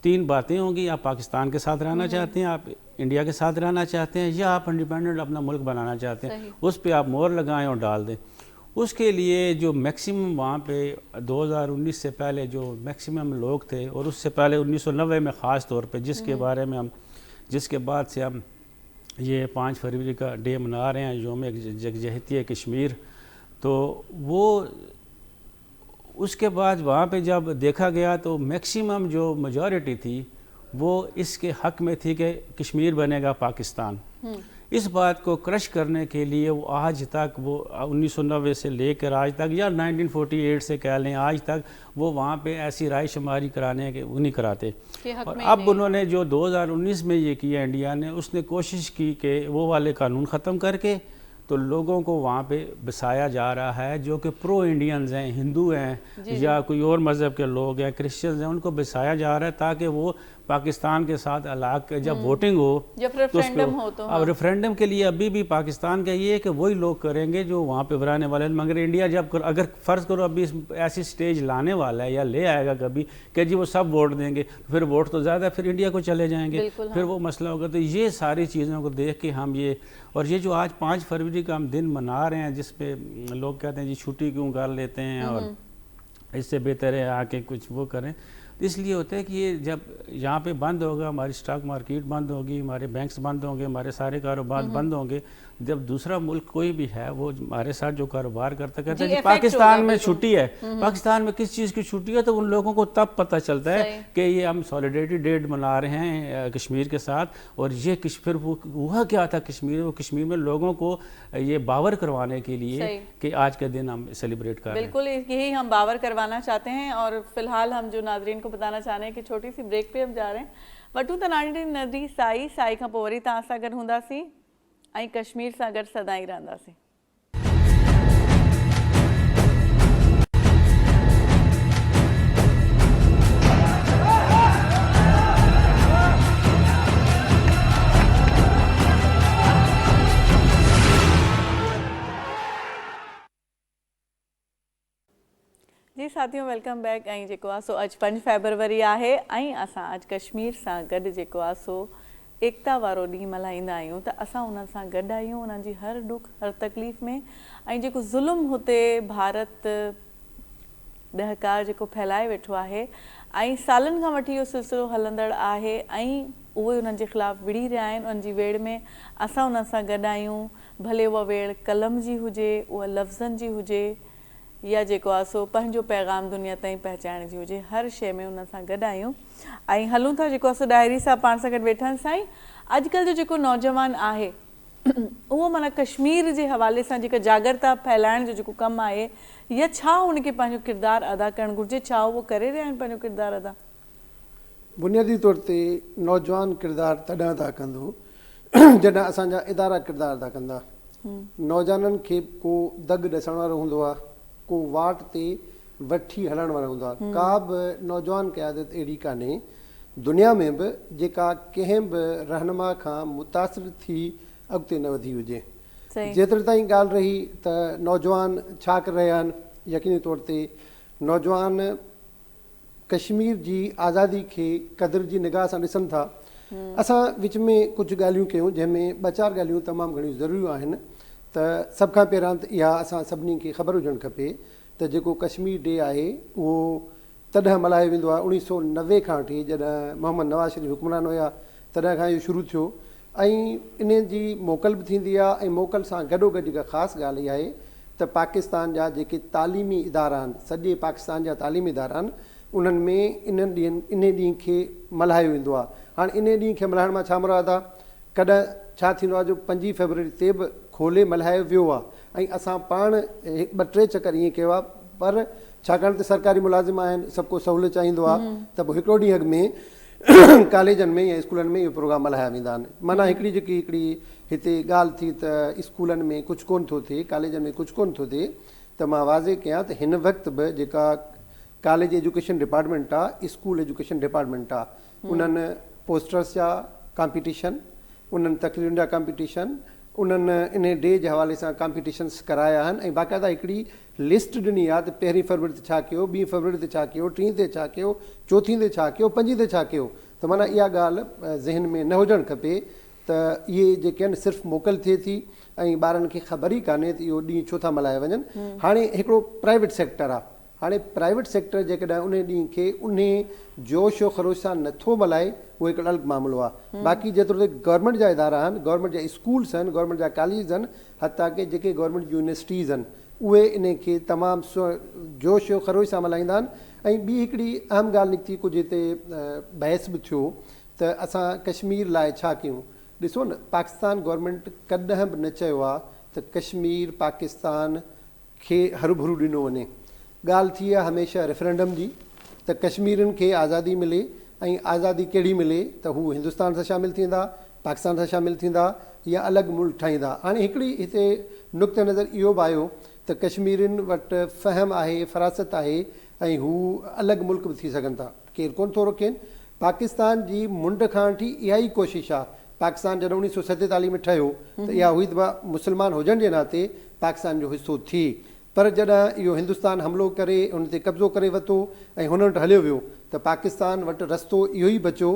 3 باتیں ہوں گی، آپ پاکستان کے ساتھ رہنا چاہتے ہیں، آپ انڈیا کے ساتھ رہنا چاہتے ہیں، یا آپ انڈیپینڈنٹ اپنا ملک بنانا چاہتے ہیں. اس پہ آپ مہر لگائیں اور ڈال دیں. اس کے لیے جو میکسیمم وہاں پہ 2019 سے پہلے جو میکسیمم لوگ تھے، اور اس سے پہلے 1990 میں خاص طور پہ جس کے بارے میں جس کے بعد سے ہم یہ 5 فروری کا ڈے منا رہے ہیں، یوم یکجہتی کشمیر، تو وہ اس کے بعد وہاں پہ جب دیکھا گیا تو میکسیمم جو میجورٹی تھی وہ اس کے حق میں تھی کہ کشمیر بنے گا پاکستان. اس بات کو کرش کرنے کے لیے وہ آج تک، وہ 1990 سے لے کر آج تک، یا 1948 سے کہہ لیں آج تک، وہ وہاں پہ ایسی رائے شماری کرانے کے وہ نہیں کراتے. اور اب انہوں نے جو 2019 میں یہ کیا انڈیا نے، اس نے کوشش کی کہ وہ والے قانون ختم کر کے تو لوگوں کو وہاں پہ بسایا جا رہا ہے جو کہ پرو انڈینز ہیں، ہندو ہیں یا کوئی اور مذہب کے لوگ ہیں، کرسچنز ہیں، ان کو بسایا جا رہا ہے تاکہ وہ پاکستان کے ساتھ علاقے جب ووٹنگ ہو، جب ریفرینڈم ہو تو اب ریفرینڈم کے لیے ابھی بھی پاکستان کا یہ ہے کہ وہی لوگ کریں گے جو وہاں پہ رہنے والے ہیں. مگر انڈیا جب اگر فرض کرو ابھی ایسی سٹیج لانے والا ہے یا لے آئے گا کبھی کہ جی وہ سب ووٹ دیں گے، پھر ووٹ تو زیادہ پھر انڈیا کو چلے جائیں گے، پھر وہ مسئلہ ہوگا. تو یہ ساری چیزوں کو دیکھ کے ہم اور یہ جو آج 5 فروری کا ہم دن منا رہے ہیں جس پہ لوگ کہتے ہیں جی چھٹی کیوں کر لیتے ہیں اور اس سے بہتر ہے آ کے کچھ وہ کریں. اس لیے ہوتا ہے کہ یہ جب یہاں پہ بند ہوگا، ہماری اسٹاک مارکیٹ بند ہوگی، ہمارے بینکس بند ہوں گے، ہمارے سارے کاروبار بند ہوں گے. جب دوسرا ملک کوئی بھی ہے وہ ہمارے ساتھ جو کاروبار کرتا کہتا ہے کہ پاکستان میں چھٹی ہے، پاکستان میں کس چیز کی چھٹی ہے، تو ان لوگوں کو تب پتہ چلتا ہے کہ یہ ہم سولیڈیٹی ڈے منا رہے ہیں کشمیر کے ساتھ. اور یہ پھر ہوا کیا تھا کشمیر میں لوگوں کو یہ باور کروانے کے لیے کہ آج کا دن ہم سیلیبریٹ کر رہے ہیں. بالکل یہی ہم باور کروانا چاہتے ہیں. اور فی الحال ہم جو ناظرین کو بتانا چاہ رہے ہیں کہ چھوٹی سی بریک پہ ہم جا رہے ہیں. وٹو تناڑی ندی سائی کھاں पोइ वरी तव्हां सां गॾु हूंदासीं ऐं कश्मीर सां गॾु सदाईं रहंदासीं. जी साथियों वेलकम बैक. ऐं जेको आहे सो अॼु 5 फरवरी आहे ऐं असां अॼु कश्मीर सां गॾु जेको आहे सो एकता वारो ॾींहुं मल्हाईंदा आहियूं. त असां उन्हनि सां गॾु आहियूं, उन्हनि जी हर दुख हर तकलीफ़ में. ऐं जेको ज़ुल्म हुते भारत ॾहकार जेको फैलाए वेठो आहे ऐं सालनि खां वठी इहो सिलसिलो हलंदड़ आहे ऐं उहे उन्हनि जे ख़िलाफ़ु विड़ी रहिया आहिनि. उन्हनि जी वेड़ में असां उन्हनि सां गॾु आहियूं. भले उहा वेड़ कलम जी हुजे, उहा लफ़्ज़नि जी हुजे, या जेको आहे सो पंहिंजो पैगाम दुनिया ताईं पहुचाइण जी हुजे, हर शइ में उन सां गॾु आहियूं. ऐं हलूं था जेको आहे सो डायरी सां पाण सां गॾु वेठा आहिनि. साईं, अॼुकल्ह जो जेको नौजवान आहे उहो माना कश्मीर जे हवाले सां जेका जागरता फैलाइण जो जेको कमु आहे, या छा हुनखे पंहिंजो किरदारु अदा करणु घुरिजे, छा उहो करे रहिया आहिनि पंहिंजो किरदारु अदा? बुनियादी तौर ते नौजवान किरदारु तॾहिं अदा कंदो जॾहिं असांजा इदारा किरदारु अदा कंदा. नौजवाननि खे को दग ॾसण वारो हूंदो आहे, को वाट ते वठी हलण वारो हूंदो आहे. का बि नौजवान क़यादत अहिड़ी कान्हे दुनिया में बि जेका कंहिं बि रहनुमा खां मुतासिर थी अॻिते न वधी हुजे. जेतिरे ताईं ॻाल्हि रही त नौजवान छा करे रहिया आहिनि, यकीनी तौर ते नौजवान कश्मीर जी आज़ादी खे क़दुर जी निगाह सां ॾिसनि था. असां विच में कुझु ॻाल्हियूं कयूं जंहिंमें 2-4 ॻाल्हियूं तमामु घणियूं ज़रूरियूं आहिनि. त सभ खां पहिरां त इहा असां सभिनी खे ख़बर हुजणु खपे त जेको कश्मीर डे आहे उहो तॾहिं मल्हायो वेंदो आहे 1990 खां वठी, जॾहिं मोहम्मद नवाज़ शरीफ़ हुक्मरान हुया तॾहिं खां इहो शुरू थियो। ऐं इन जी मोकल बि थींदी आहे, ऐं मोकल सां गॾोगॾु जेका ख़ासि ॻाल्हि इहा आहे त पाकिस्तान जा जेके तालीमी इदारा आहिनि, सॼे पाकिस्तान जा तालीमी इदारा आहिनि, उन्हनि में इन ॾींहं खे मल्हायो वेंदो आहे। हाणे इन ॾींहं खे मल्हाइण मां छा मुराद आहे, कॾहिं छा थींदो आहे जो 5 फरवरी ते बि खोले मल्हायो वियो आहे ऐं असां पाण 2-3 चकर ईअं कयो आहे, पर छाकाणि त सरकारी मुलाज़िम आहिनि, सभु को सहूलियत चाहींदो आहे त पोइ हिकिड़ो ॾींहुं अॻु में कॉलेजनि में या स्कूलनि में इहो प्रोग्राम मल्हाया वेंदा आहिनि। माना हिकिड़ी हिते ॻाल्हि थी त स्कूलनि में कुझु कोन थो थिए, कॉलेजनि में कुझु कोन थो थिए, त मां वाज़े कयां त हिन वक़्तु बि जेका कॉलेज एजुकेशन डिपार्टमेंट आहे, स्कूल एजुकेशन डिपार्टमेंट आहे, उन्हनि पोस्टर्स जा कॉम्पिटिशन, उन्हनि तकरीरुनि जा कॉम्पिटिशन, उन्हनि इन डे जे हवाले सां कॉम्पिटिशन्स कराया आहिनि ऐं बाक़ाइदा हिकिड़ी लिस्ट ॾिनी आहे त 1 फरवरी ते छा कयो, 2 फरवरी ते छा कयो, 3 ते छा कयो, 4 ते छा कयो, 5 ते छा कयो। त माना इहा ॻाल्हि ज़हन में न हुजणु खपे त इहे जेके आहिनि सिर्फ़ु मोकल थिए थी ऐं ॿारनि खे ख़बर ई कान्हे त इहो ॾींहुं छो था मल्हाए वञनि। हाणे हिकिड़ो प्राइवेट सेक्टर आहे, हाणे प्राइवेट सेक्टर जेकॾहिं उन ॾींहं खे उन जोश व ख़रोश सां नथो मल्हाए, उहो हिकिड़ो अलॻि मामिलो आहे। बाक़ी जेतिरो त गवर्नमेंट जा इदारा आहिनि, गवर्नमेंट जा स्कूल्स आहिनि, गवर्नमेंट जा कॉलेज आहिनि, हथां की जेके गवर्नमेंट यूनिवर्सिटीज़ आहिनि, उहे इन खे तमामु जोश व ख़रोश सां मल्हाईंदा आहिनि। ऐं ॿी हिकिड़ी अहम ॻाल्हि निकिती, कुझु हिते बहस बि थियो त असां कश्मीर लाइ छा कयूं। ॾिसो न, पाकिस्तान गवर्नमेंट कॾहिं बि न चयो आहे त कश्मीर पाकिस्तान खे हरूभरू ॾिनो वञे। ॻाल्हि थी आहे हमेशह रेफरेंडम जी, त कश्मीरनि खे आज़ादी मिले ऐं आज़ादी कहिड़ी मिले त हू हिंदुस्तान सां शामिलु थींदा, पाकिस्तान सां शामिलु थींदा या अलॻि मुल्क ठाहींदा। हाणे हिकिड़ी हिते नुक़्ते नज़र इहो बि आयो त कश्मीरियुनि वटि फ़हम आहे, फ़रासत आहे ऐं हू अलॻि मुल्क बि थी सघनि था, केरु कोन थो रोकेनि। पाकिस्तान जी मुंड खां वठी इहा ई कोशिशि आहे। पाकिस्तान जॾहिं 1947 में ठहियो त इहा हुई त मुस्लमान हुजण जे नाते पाकिस्तान जो हिसो थिए, पर जॾहिं इहो हिंदुस्तान हमिलो करे उन ते कब्ज़ो करे वरितो ऐं हुन वटि हलियो वियो त पाकिस्तान वटि रस्तो इहो ई बचियो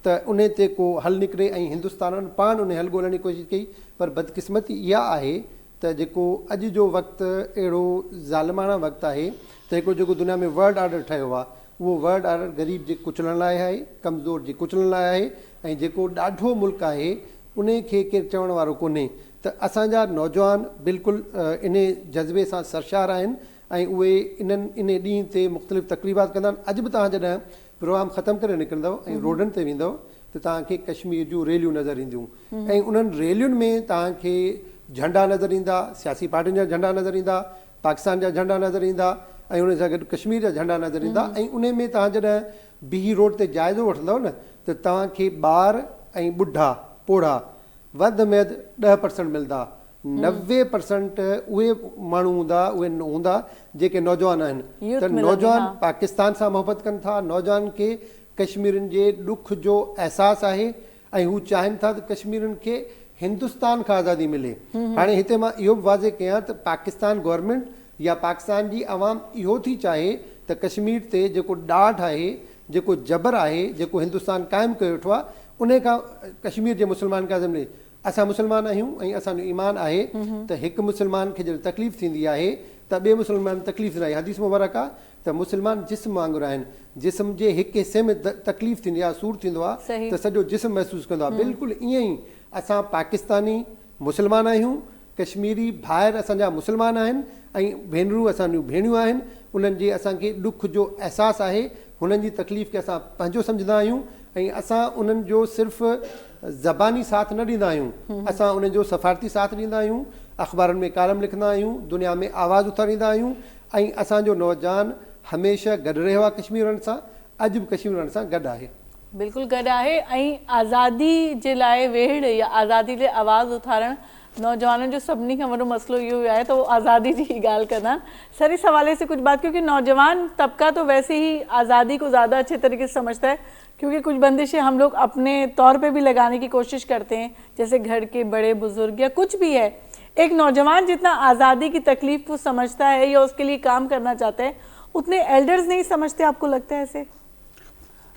त उन ते को हल निकिरे ऐं हिंदुस्तान पाण उन हल ॻोल्हण जी कोशिशि कई। पर बदकिस्मती इहा आहे त जेको अॼु जो वक़्तु अहिड़ो ज़ालिमाना वक़्तु आहे त हिकिड़ो जेको दुनिया में वर्ल्ड ऑर्डर ठहियो आहे, उहो वर्ल्ड ऑर्डर ग़रीब जे कुचलण लाइ आहे, कमज़ोर जे कुचलण लाइ आहे ऐं जेको ॾाढो मुल्क आहे उन खे केरु चवण वारो कोन्हे। त असांजा नौजवान बिल्कुलु इन जज़्बे सां सरशार आहिनि ऐं उहे इन ॾींहं ते मुख़्तलिफ़ तक़रीबात कंदा आहिनि। अॼु बि तव्हां जॾहिं प्रोग्राम ख़तमु करे निकिरंदव ऐं रोडनि ते वेंदव त तव्हांखे कश्मीर जूं रैलियूं नज़र ईंदियूं ऐं उन्हनि रैलियुनि में तव्हांखे झंडा नज़र ईंदा, सियासी पार्टियुनि जा झंडा नज़र ईंदा, पाकिस्तान जा झंडा नज़र ईंदा ऐं उन सां गॾु कश्मीर जा झंडा नज़र ईंदा। ऐं उन में तव्हां जॾहिं बीही रोड ते जाइज़ो वठंदव न त तव्हांखे ॿार ऐं ॿुढा पोढ़ा वधि में वधि 10% मिलंदा। 90% उहे माण्हू हूंदा, उहे हूंदा जेके नौजवान आहिनि। त नौजवान पाकिस्तान सां मोहबत कनि था, नौजवान खे कश्मीरनि जे ॾुख जो अहसासु आहे ऐं हू चाहिनि था त कश्मीरनि खे हिंदुस्तान खां आज़ादी मिले। हाणे हिते मां इहो बि वाज़े कयां त पाकिस्तान गवर्नमेंट या पाकिस्तान जी आवाम इहो थी चाहे त कश्मीर ते जेको ॾाढ आहे, जेको जबर आहे, जेको हिंदुस्तान क़ाइमु कयो वेठो आहे, उन खां कश्मीर जे मुस्लमान खे मिले। असां मुस्लमान आहियूं ऐं असांजो ईमान आहे त हिकु मुस्लमान खे जॾहिं तकलीफ़ थींदी आहे त ॿिए मुस्लमान तकलीफ़ थींदी आहे। हदीस मुबारक आहे त मुस्लमान जिस्म वांगुरु आहिनि, जिस्म जे हिकु हिसे में तकलीफ़ थींदी आहे, सूर थींदो आहे त सॼो जिस्म महसूसु कंदो आहे। बिल्कुलु ईअं ई असां पाकिस्तानी मुस्लमान आहियूं, कश्मीरी भाइर असांजा मुस्लमान आहिनि ऐं भेनरूं असांजूं भेणियूं आहिनि। उन्हनि जे असांखे ॾुख जो अहसासु आहे, हुननि जी तकलीफ़ खे असां पंहिंजो सम्झंदा आहियूं ऐं असां उन्हनि जो सिर्फ़ु ज़बानी साथ न ॾींदा आहियूं, असां उन्हनि जो सफ़ारती साथ ॾींदा आहियूं, अख़बारुनि में कालम लिखंदा आहियूं, दुनिया में आवाज़ उथारींदा आहियूं ऐं असांजो नौजवान हमेशह गॾु रहियो आहे कश्मीरनि सां, अॼु बि कश्मीरनि सां गॾु आहे। बिल्कुलु गॾु आहे ऐं आज़ादी जे लाइ वेड़ या आज़ादी लाइ आवाज़ उथारणु नौजवानों जो सभिनी खां वॾो मसलो इहो है तो आज़ादी की गाल करना। सर इस हवाले से कुछ बात, क्योंकि नौजवान तबका तो वैसे ही आज़ादी को ज़्यादा अच्छे तरीके से समझता है, क्योंकि कुछ बंदिशें हम लोग अपने तौर पे भी लगाने की कोशिश करते हैं, जैसे घर के बड़े बुजुर्ग या कुछ भी है। एक नौजवान जितना आज़ादी की तकलीफ को समझता है या उसके लिए काम करना चाहता है, उतने एल्डर्स नहीं समझते, आपको लगता है ऐसे?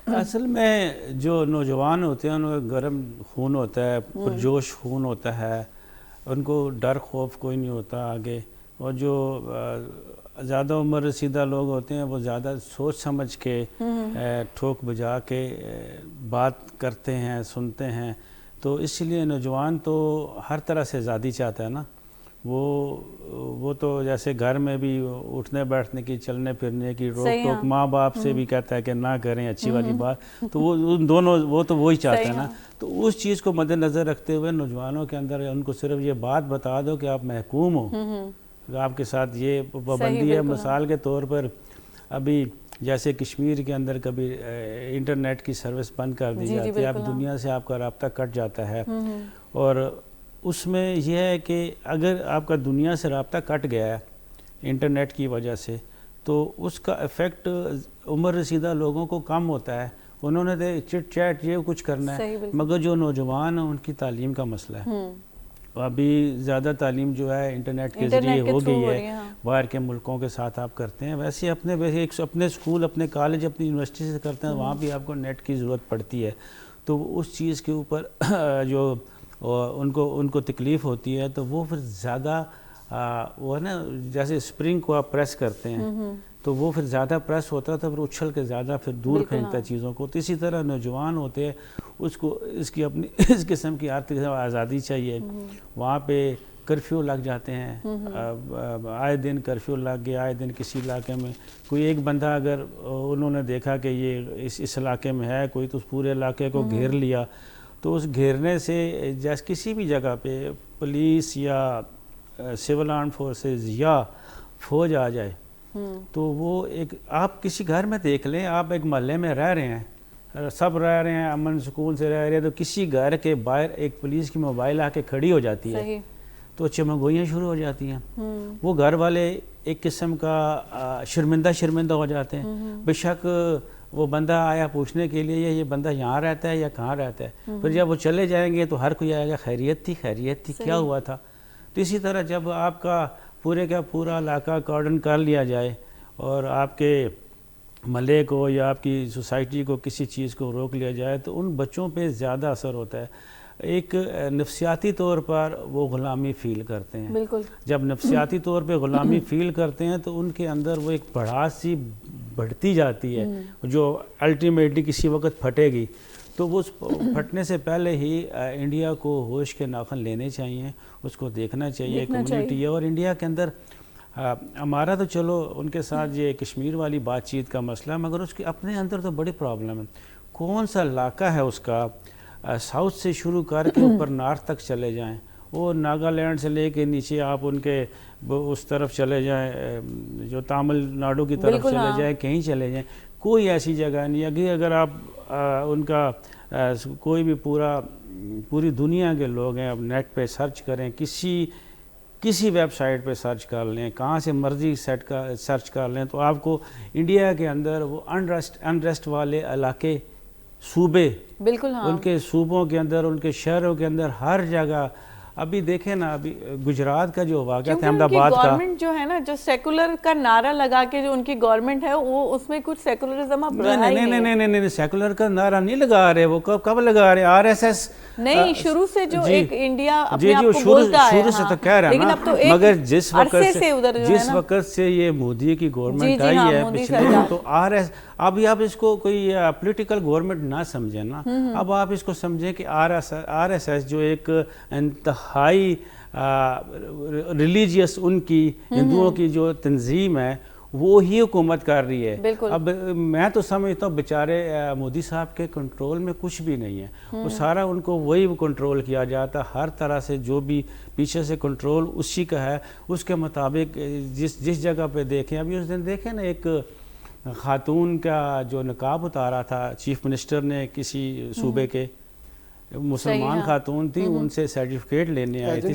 असल में जो नौजवान होते हैं उनमें गर्म खून होता है, पुरजोश खून होता है, ان کو ڈر خوف کوئی نہیں ہوتا آگے. اور جو زیادہ عمر رسیدہ لوگ ہوتے ہیں وہ زیادہ سوچ سمجھ کے ٹھوک بجا کے بات کرتے ہیں, سنتے ہیں. تو اس لیے نوجوان تو ہر طرح سے آزادی چاہتا ہے نا. وہ تو جیسے گھر میں بھی اٹھنے بیٹھنے کی, چلنے پھرنے کی روک ٹوک ماں باپ سے بھی کہتا ہے کہ نہ کریں, اچھی والی بات. تو وہ ان دونوں وہ تو وہی چاہتے ہیں نا. تو اس چیز کو مد نظر رکھتے ہوئے نوجوانوں کے اندر ان کو صرف یہ بات بتا دو کہ آپ محکوم ہو, آپ کے ساتھ یہ پابندی ہے. مثال کے طور پر ابھی جیسے کشمیر کے اندر کبھی انٹرنیٹ کی سروس بند کر دی جاتی ہے, اب دنیا سے آپ کا رابطہ کٹ جاتا ہے. اور اس میں یہ ہے کہ اگر آپ کا دنیا سے رابطہ کٹ گیا ہے انٹرنیٹ کی وجہ سے, تو اس کا ایفیکٹ عمر رسیدہ لوگوں کو کم ہوتا ہے. انہوں نے چٹ چیٹ یہ کچھ کرنا ہے, مگر جو نوجوان ہیں ان کی تعلیم کا مسئلہ ہے. ابھی زیادہ تعلیم جو ہے انٹرنیٹ کے ذریعے ہو گئی ہے, باہر کے ملکوں کے ساتھ آپ کرتے ہیں. ویسے اپنے اسکول, اپنے کالج, اپنی یونیورسٹی سے کرتے ہیں, وہاں بھی آپ کو نیٹ کی ضرورت پڑتی ہے. تو اس چیز کے اوپر جو ان کو تکلیف ہوتی ہے, تو وہ پھر زیادہ وہ ہے نا, جیسے اسپرنگ کو آپ پریس کرتے ہیں تو وہ پھر زیادہ پریس ہوتا ہے, تو پھر اچھل کے زیادہ پھر دور پھینکتا ہے چیزوں کو. تو اسی طرح نوجوان ہوتے ہیں, اس کو اس کی اپنی اس قسم کی آزادی چاہیے. وہاں پہ کرفیو لگ جاتے ہیں, آئے دن کرفیو لگ گیا, آئے دن کسی علاقے میں کوئی ایک بندہ اگر انہوں نے دیکھا کہ یہ اس علاقے میں ہے کوئی, تو اس پورے علاقے کو گھیر لیا. تو اس گھیرنے سے جیسے کسی بھی جگہ پہ پولیس یا سول آرم فورسز یا فوج آ جائے, تو وہ ایک آپ کسی گھر میں دیکھ لیں, آپ ایک محلے میں رہ رہے ہیں, سب رہ رہے ہیں, امن سکون سے رہ رہے ہیں, تو کسی گھر کے باہر ایک پولیس کی موبائل آ کے کھڑی ہو جاتی ہے, تو چمگوئیاں شروع ہو جاتی ہیں. وہ گھر والے ایک قسم کا شرمندہ ہو جاتے ہیں. بے شک وہ بندہ آیا پوچھنے کے لیے یہ بندہ یہاں رہتا ہے یا کہاں رہتا ہے, پھر جب وہ چلے جائیں گے تو ہر کوئی آئے گا خیریت تھی کیا ہوا تھا. تو اسی طرح جب آپ کا پورے کا پورا علاقہ کارڈن کر لیا جائے اور آپ کے محلے کو یا آپ کی سوسائٹی کو کسی چیز کو روک لیا جائے, تو ان بچوں پہ زیادہ اثر ہوتا ہے. ایک نفسیاتی طور پر وہ غلامی فیل کرتے ہیں. بالکل. جب نفسیاتی طور پہ غلامی فیل کرتے ہیں تو ان کے اندر وہ ایک بڑھاس سی بڑھتی جاتی ہے, جو الٹیمیٹلی کسی وقت پھٹے گی. تو وہ پھٹنے سے پہلے ہی انڈیا کو ہوش کے ناخن لینے چاہیے, اس کو دیکھنا چاہیے کمیونٹی ہے. اور انڈیا کے اندر ہمارا تو چلو ان کے ساتھ یہ کشمیر والی بات چیت کا مسئلہ, مگر اس کے اپنے اندر تو بڑی پرابلم ہے. کون سا علاقہ ہے اس کا, ساؤتھ سے شروع کر کے اوپر نارتھ تک چلے جائیں, وہ ناگالینڈ سے لے کے نیچے آپ ان کے اس طرف چلے جائیں, جو تامل ناڈو کی طرف چلے جائیں, کہیں چلے جائیں, کوئی ایسی جگہ نہیں. اگر آپ ان کا کوئی بھی پوری دنیا کے لوگ ہیں, اب نیٹ پہ سرچ کریں, کسی ویب سائٹ پہ سرچ کر لیں, کہاں سے مرضی سرچ کر لیں, تو آپ کو انڈیا کے اندر وہ انریسٹ والے علاقے, صوبے, بالکل ان کے صوبوں کے اندر, ان کے شہروں کے اندر ہر جگہ. ابھی دیکھیں نا, ابھی گجرات کا جو واقعہ تھا احمد آباد کا, گورنمنٹ جو ہے نا, جو سیکولر کا نعرہ لگا کے جو ان کی گورنمنٹ ہے, وہ اس میں کچھ سیکولرزم اب رہا ہی نہیں, سیکولر کا نعرہ نہیں لگا رہے. وہ کب لگا رہے؟ آر ایس ایس نہیں, شروع سے جو ایک انڈیا اپنے آپ کو بولتا ہے, شروع سے تو کہہ رہا ہے نا, مگر جس وقت سے یہ مودی کی گورنمنٹ آئی ہے پچھلے, تو ابھی آپ اس کو کوئی پولیٹیکل گورنمنٹ نہ سمجھیں نا, اب آپ اس کو سمجھیں کہ آر ایس ایس جو ایک انتہائی ریلیجیس ان کی ہندوؤں کی جو تنظیم ہے, وہ ہی حکومت کر رہی ہے. اب میں تو سمجھتا ہوں بیچارے مودی صاحب کے کنٹرول میں کچھ بھی نہیں ہے, وہ سارا ان کو وہی کنٹرول کیا جاتا ہر طرح سے, جو بھی پیچھے سے کنٹرول اسی کا ہے, اس کے مطابق جس جگہ پہ دیکھیں. ابھی اس دن دیکھیں نا, ایک خاتون کا جو نقاب اتارا تھا چیف منسٹر نے کسی صوبے کے, مسلمان خاتون تھی, ان سے سرٹیفکیٹ لینے آئی تھی,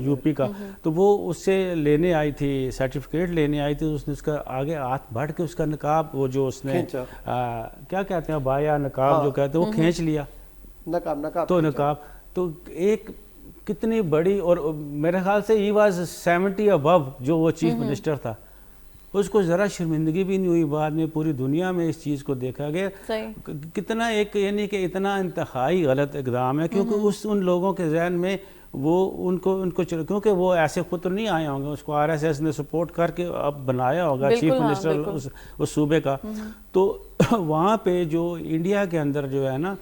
یو پی کا, تو وہ اس سے لینے آئی تھی, سرٹیفکیٹ لینے آئی تھی. اس نے اس کا آگے ہاتھ بڑھ کے اس کا نقاب, وہ جو اس نے کیا کہتے ہیں بایا نقاب جو کہتے ہیں, وہ کھینچ لیا. نقاب تو ایک کتنی بڑی, اور میرے خیال سے ہی واز 70 ابو جو وہ چیف منسٹر تھا, اس کو ذرا شرمندگی بھی نہیں ہوئی. بعد میں پوری دنیا میں اس چیز کو دیکھا گیا کتنا ایک, یعنی کہ اتنا انتہائی غلط اقدام ہے, کیونکہ ان لوگوں کے ذہن میں وہ ان کو کیونکہ وہ ایسے خود تو نہیں آئے ہوں گے, اس کو RSS نے سپورٹ کر کے اب بنایا ہوگا چیف منسٹر اس صوبے کا. تو وہاں پہ جو انڈیا کے اندر جو ہے نا,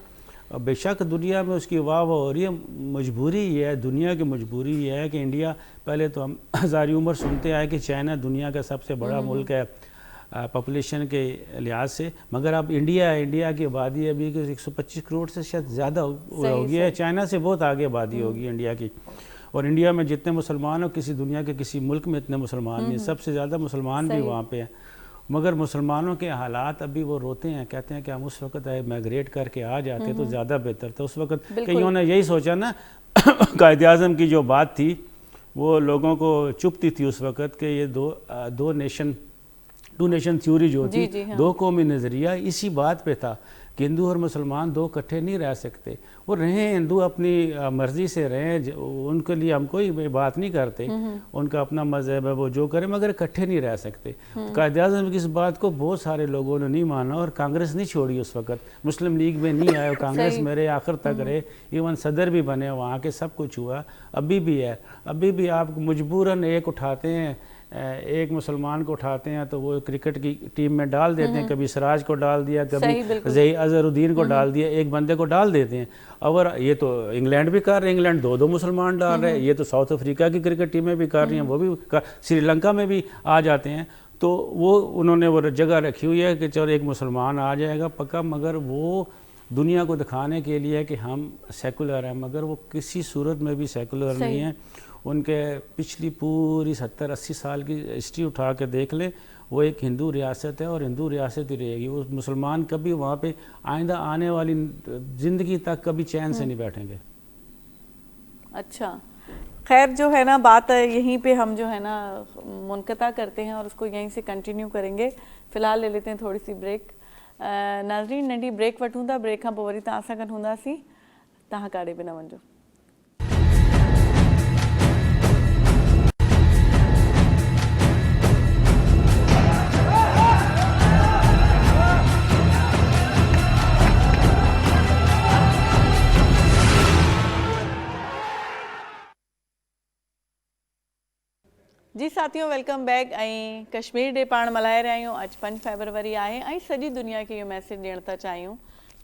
بے شک دنیا میں اس کی واہ ہو رہی ہے, مجبوری یہ ہے, دنیا کی مجبوری یہ ہے کہ انڈیا, پہلے تو ہم ہزاری عمر سنتے آئے کہ چائنا دنیا کا سب سے بڑا ملک ہے پاپولیشن کے لحاظ سے, مگر اب انڈیا کی آبادی ابھی 125 کروڑ سے شاید زیادہ ہو گئی ہے, چائنا سے بہت آگے آبادی ہوگی انڈیا کی. اور انڈیا میں جتنے مسلمان ہو کسی دنیا کے کسی ملک میں اتنے مسلمان نہیں, سب سے زیادہ مسلمان بھی وہاں پہ ہیں. مگر مسلمانوں کے حالات ابھی وہ روتے ہیں, کہتے ہیں کہ ہم اس وقت مائگریٹ کر کے آ جاتے تو زیادہ بہتر تھا. اس وقت کئیوں نے یہی سوچا نا, قائد اعظم کی جو بات تھی وہ لوگوں کو چپتی تھی اس وقت کہ یہ ٹو نیشن تھیوری جو تھی, دو قومی نظریہ, اسی بات پہ تھا کہ ہندو اور مسلمان دو اکٹھے نہیں رہ سکتے. وہ رہیں ہندو اپنی مرضی سے رہیں, ان کے لیے ہم کوئی بات نہیں کرتے, ان کا اپنا مذہب ہے وہ جو کریں, مگر اکٹھے نہیں رہ سکتے. قائد اعظم کی اس بات کو بہت سارے لوگوں نے نہیں مانا اور کانگریس نہیں چھوڑی اس وقت, مسلم لیگ میں نہیں آئے, کانگریس میرے آخر تک رہے, ایون صدر بھی بنے وہاں کے, سب کچھ ہوا, ابھی بھی ہے. ابھی بھی آپ مجبوراً ایک اٹھاتے ہیں, ایک مسلمان کو اٹھاتے ہیں تو وہ کرکٹ کی ٹیم میں ڈال دیتے ہیں, کبھی سراج کو ڈال دیا, کبھی زئی اظہر الدین کو ڈال دیا, ایک بندے کو ڈال دیتے ہیں. اور یہ تو انگلینڈ بھی کر رہے ہیں, انگلینڈ دو مسلمان ڈال رہے ہیں, یہ تو ساؤتھ افریقہ کی کرکٹ ٹیمیں بھی کر رہی ہیں, وہ بھی سری لنکا میں بھی آ جاتے ہیں. تو وہ انہوں نے وہ جگہ رکھی ہوئی ہے کہ چلو ایک مسلمان آ جائے گا پکا, مگر وہ دنیا کو دکھانے کے لیے کہ ہم سیکولر ہیں, مگر وہ کسی صورت میں بھی سیکولر نہیں ہیں. ان کے پچھلی پوری 70-80 سال کی ہسٹری اٹھا کے دیکھ لیں, وہ ایک ہندو ریاست ہے اور ہندو ریاست ہی رہے گی. وہ مسلمان کبھی وہاں پہ آئندہ آنے والی زندگی تک کبھی چین سے نہیں بیٹھیں گے. اچھا, خیر جو ہے نا بات یہیں پہ ہم جو ہے نا منقطع کرتے ہیں اور اس کو یہیں سے کنٹینیو کریں گے. فی الحال لے لیتے ہیں تھوڑی سی بریک. ناظرین ننڈی بریک وٹوں था, بریک खां पोइ वरी तव्हां सां गॾु हूंदासीं, तव्हां काॾे बि न वञिजो. जी साथियों, वेलकम बैक. ऐं कश्मीर डे पाण मल्हाए रहिया आहियूं. अॼु 5 फेबरवरी आहे ऐं सॼी दुनिया खे इहो मैसेज ॾियण था चाहियूं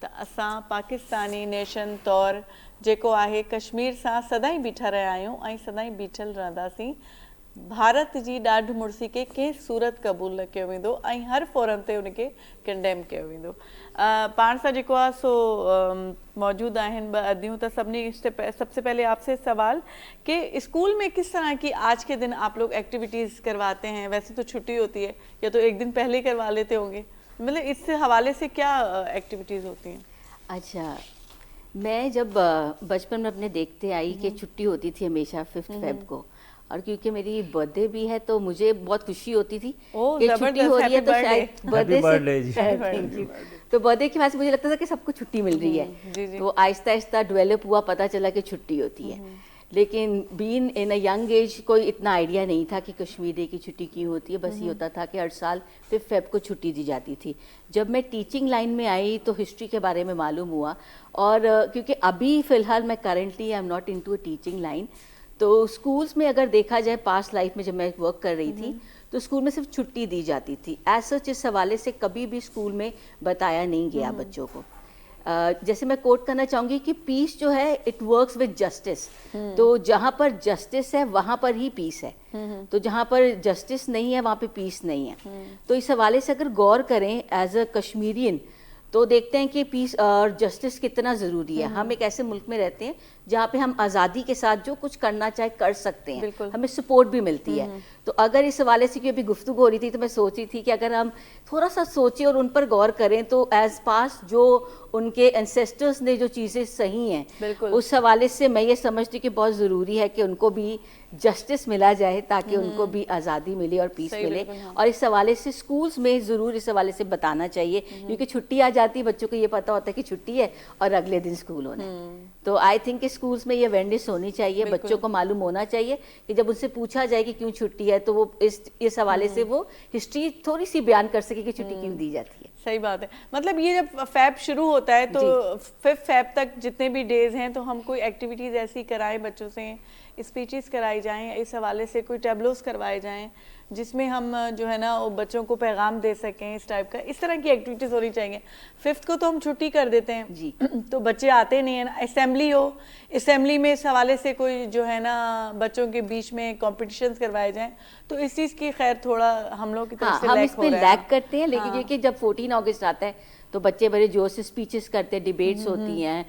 त असां पाकिस्तानी नेशन तौरु जेको आहे कश्मीर सां सदाईं बीठा रहिया आहियूं ऐं सदाईं बीठल रहंदासीं. भारत जी ॾाढ मुड़सी खे कंहिं सूरत क़बूल न कयो वेंदो ऐं हर फोरम ते उनखे कंडेम कयो वेंदो. पाण सां जेको आहे सो मौजूद आहिनि ॿ अदियूं. त सबसे पहले आपसे सवाल कि स्कूल में किस तरह की आज के दिन आप लोग एक्टिविटीज़ करवाते हैं? वैसे तो छुट्टी होती है या तो एक दिन पहले ही करवा लेते होंगे, मतलब इस हवाले से क्या एक्टिविटीज़ होती हैं? अच्छा, मैं जब बचपन में अपने देखते आई कि छुट्टी होती थी हमेशा 5 फेब को, और क्योंकि मेरी बर्थडे भी है तो मुझे बहुत खुशी होती थी कि छुट्टी हो रही है. तो शायद बर्थडे से तो बर्थडे की वजह से मुझे लगता था कि सबको छुट्टी मिल रही है. तो आहिस्ता आहिस्ता डेवलप हुआ, पता चला कि छुट्टी होती है. लेकिन been in a young age कोई इतना आइडिया नहीं था कि कश्मीर डे की छुट्टी क्यों होती है. बस ये होता था कि हर साल 5 फेब को छुट्टी दी जाती थी. जब मैं टीचिंग लाइन में आई तो हिस्ट्री के बारे में मालूम हुआ. और क्योंकि अभी फ़िलहाल मैं currently I am not into a teaching line, तो स्कूल्स में अगर देखा जाए पास्ट लाइफ में जब मैं वर्क कर रही थी तो स्कूल में सिर्फ छुट्टी दी जाती थी. एज सच इस हवाले से कभी भी स्कूल में बताया नहीं गया बच्चों को. जैसे मैं कोट करना चाहूँगी कि पीस जो है इट वर्क्स विद जस्टिस. तो जहाँ पर जस्टिस है वहाँ पर ही पीस है. तो जहाँ पर जस्टिस नहीं है वहाँ पे पीस नहीं है. तो इस हवाले से अगर गौर करें एज अ कश्मीरियन तो देखते हैं कि पीस और जस्टिस कितना ज़रूरी है. हम एक ऐसे मुल्क में रहते हैं जहाँ पे हम आज़ादी के साथ जो कुछ करना चाहे कर सकते हैं, हमें सपोर्ट भी मिलती है. तो अगर इस हवाले से अभी गुफ्तगू हो रही थी तो मैं सोच रही थी कि अगर हम थोड़ा सा सोचें और उन पर गौर करें तो एज पास जो उनके एंसेस्टर्स ने जो चीज़ें सही हैं उस हवाले से मैं ये समझती हूँ कि बहुत ज़रूरी है कि उनको भी जस्टिस मिला जाए ताकि उनको भी आज़ादी मिले और पीस मिले. और इस हवाले से स्कूल्स में ज़रूर इस हवाले से बताना चाहिए, क्योंकि छुट्टी आ जाती है बच्चों को ये पता होता है कि छुट्टी है और अगले दिन स्कूल होना है. तो आई थिंक कि स्कूल्स में ये अवेयरनेस होनी चाहिए, बच्चों को मालूम होना चाहिए कि जब उनसे पूछा जाए कि क्यों छुट्टी है तो वो इस हवाले से वो हिस्ट्री थोड़ी सी बयान कर सके कि छुट्टी क्यों दी जाती है. صحیح بات ہے. مطلب یہ جب فیب شروع ہوتا ہے تو 5 فیب تک جتنے بھی ڈیز ہیں تو ہم کوئی ایکٹیویٹیز ایسی کرائیں بچوں سے, اسپیچز کرائی جائیں, اس حوالے سے کوئی ٹیبلوز کروائے جائیں جس میں ہم جو ہے نا وہ بچوں کو پیغام دے سکیں, اس ٹائپ کا, اس طرح کی ایکٹیویٹیز ہونی چاہیے. 5th کو تو ہم چھٹی کر دیتے ہیں جی, تو بچے آتے نہیں ہیں. اسمبلی ہو, اسمبلی میں اس حوالے سے کوئی جو ہے نا بچوں کے بیچ میں کمپٹیشنز کروائے جائیں تو اس چیز کی خیر تھوڑا ہم لوگ کی طرف سے ہم لیک اس ہو پہ رہا ہے. لیک کرتے ہیں, لیکن یہ کہ جب 14 اگست آتا ہے تو بچے بڑے جوش سے اسپیچز کرتے ہیں, ڈیبیٹس ہوتی ہیں,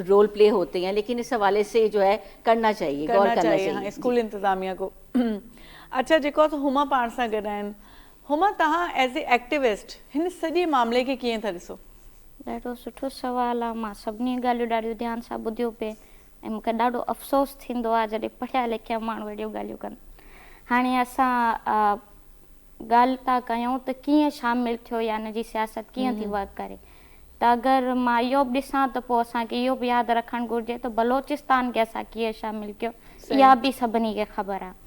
رول پلے ہوتے ہیں, لیکن اس حوالے سے جو ہے کرنا چاہیے, غور کرنا چاہیے اسکول انتظامیہ کو. اچھا जेको हुमा पाण सां गॾु आहिनि, हुमा तव्हां एज़ ए एक्टिविस्ट हिन सॼे मामले खे कीअं था ॾिसो? ॾाढो सुठो सुवाल आहे. मां सभिनी ॻाल्हियूं ॾाढियूं ध्यान सां ॿुधियो पिए ऐं मूंखे ॾाढो अफ़सोस थींदो आहे जॾहिं पढ़िया लिखिया माण्हू अहिड़ियूं ॻाल्हियूं कनि. हाणे असां ॻाल्हि था कयूं त कीअं शामिलु थियो या हिन जी सियासत कीअं थी वर्क करे. त अगरि मां इहो बि ॾिसां त पोइ असांखे इहो बि यादि रखणु घुरिजे त बलोचिस्तान खे असां कीअं शामिलु कयो, इहा बि सभिनी खे ख़बर आहे.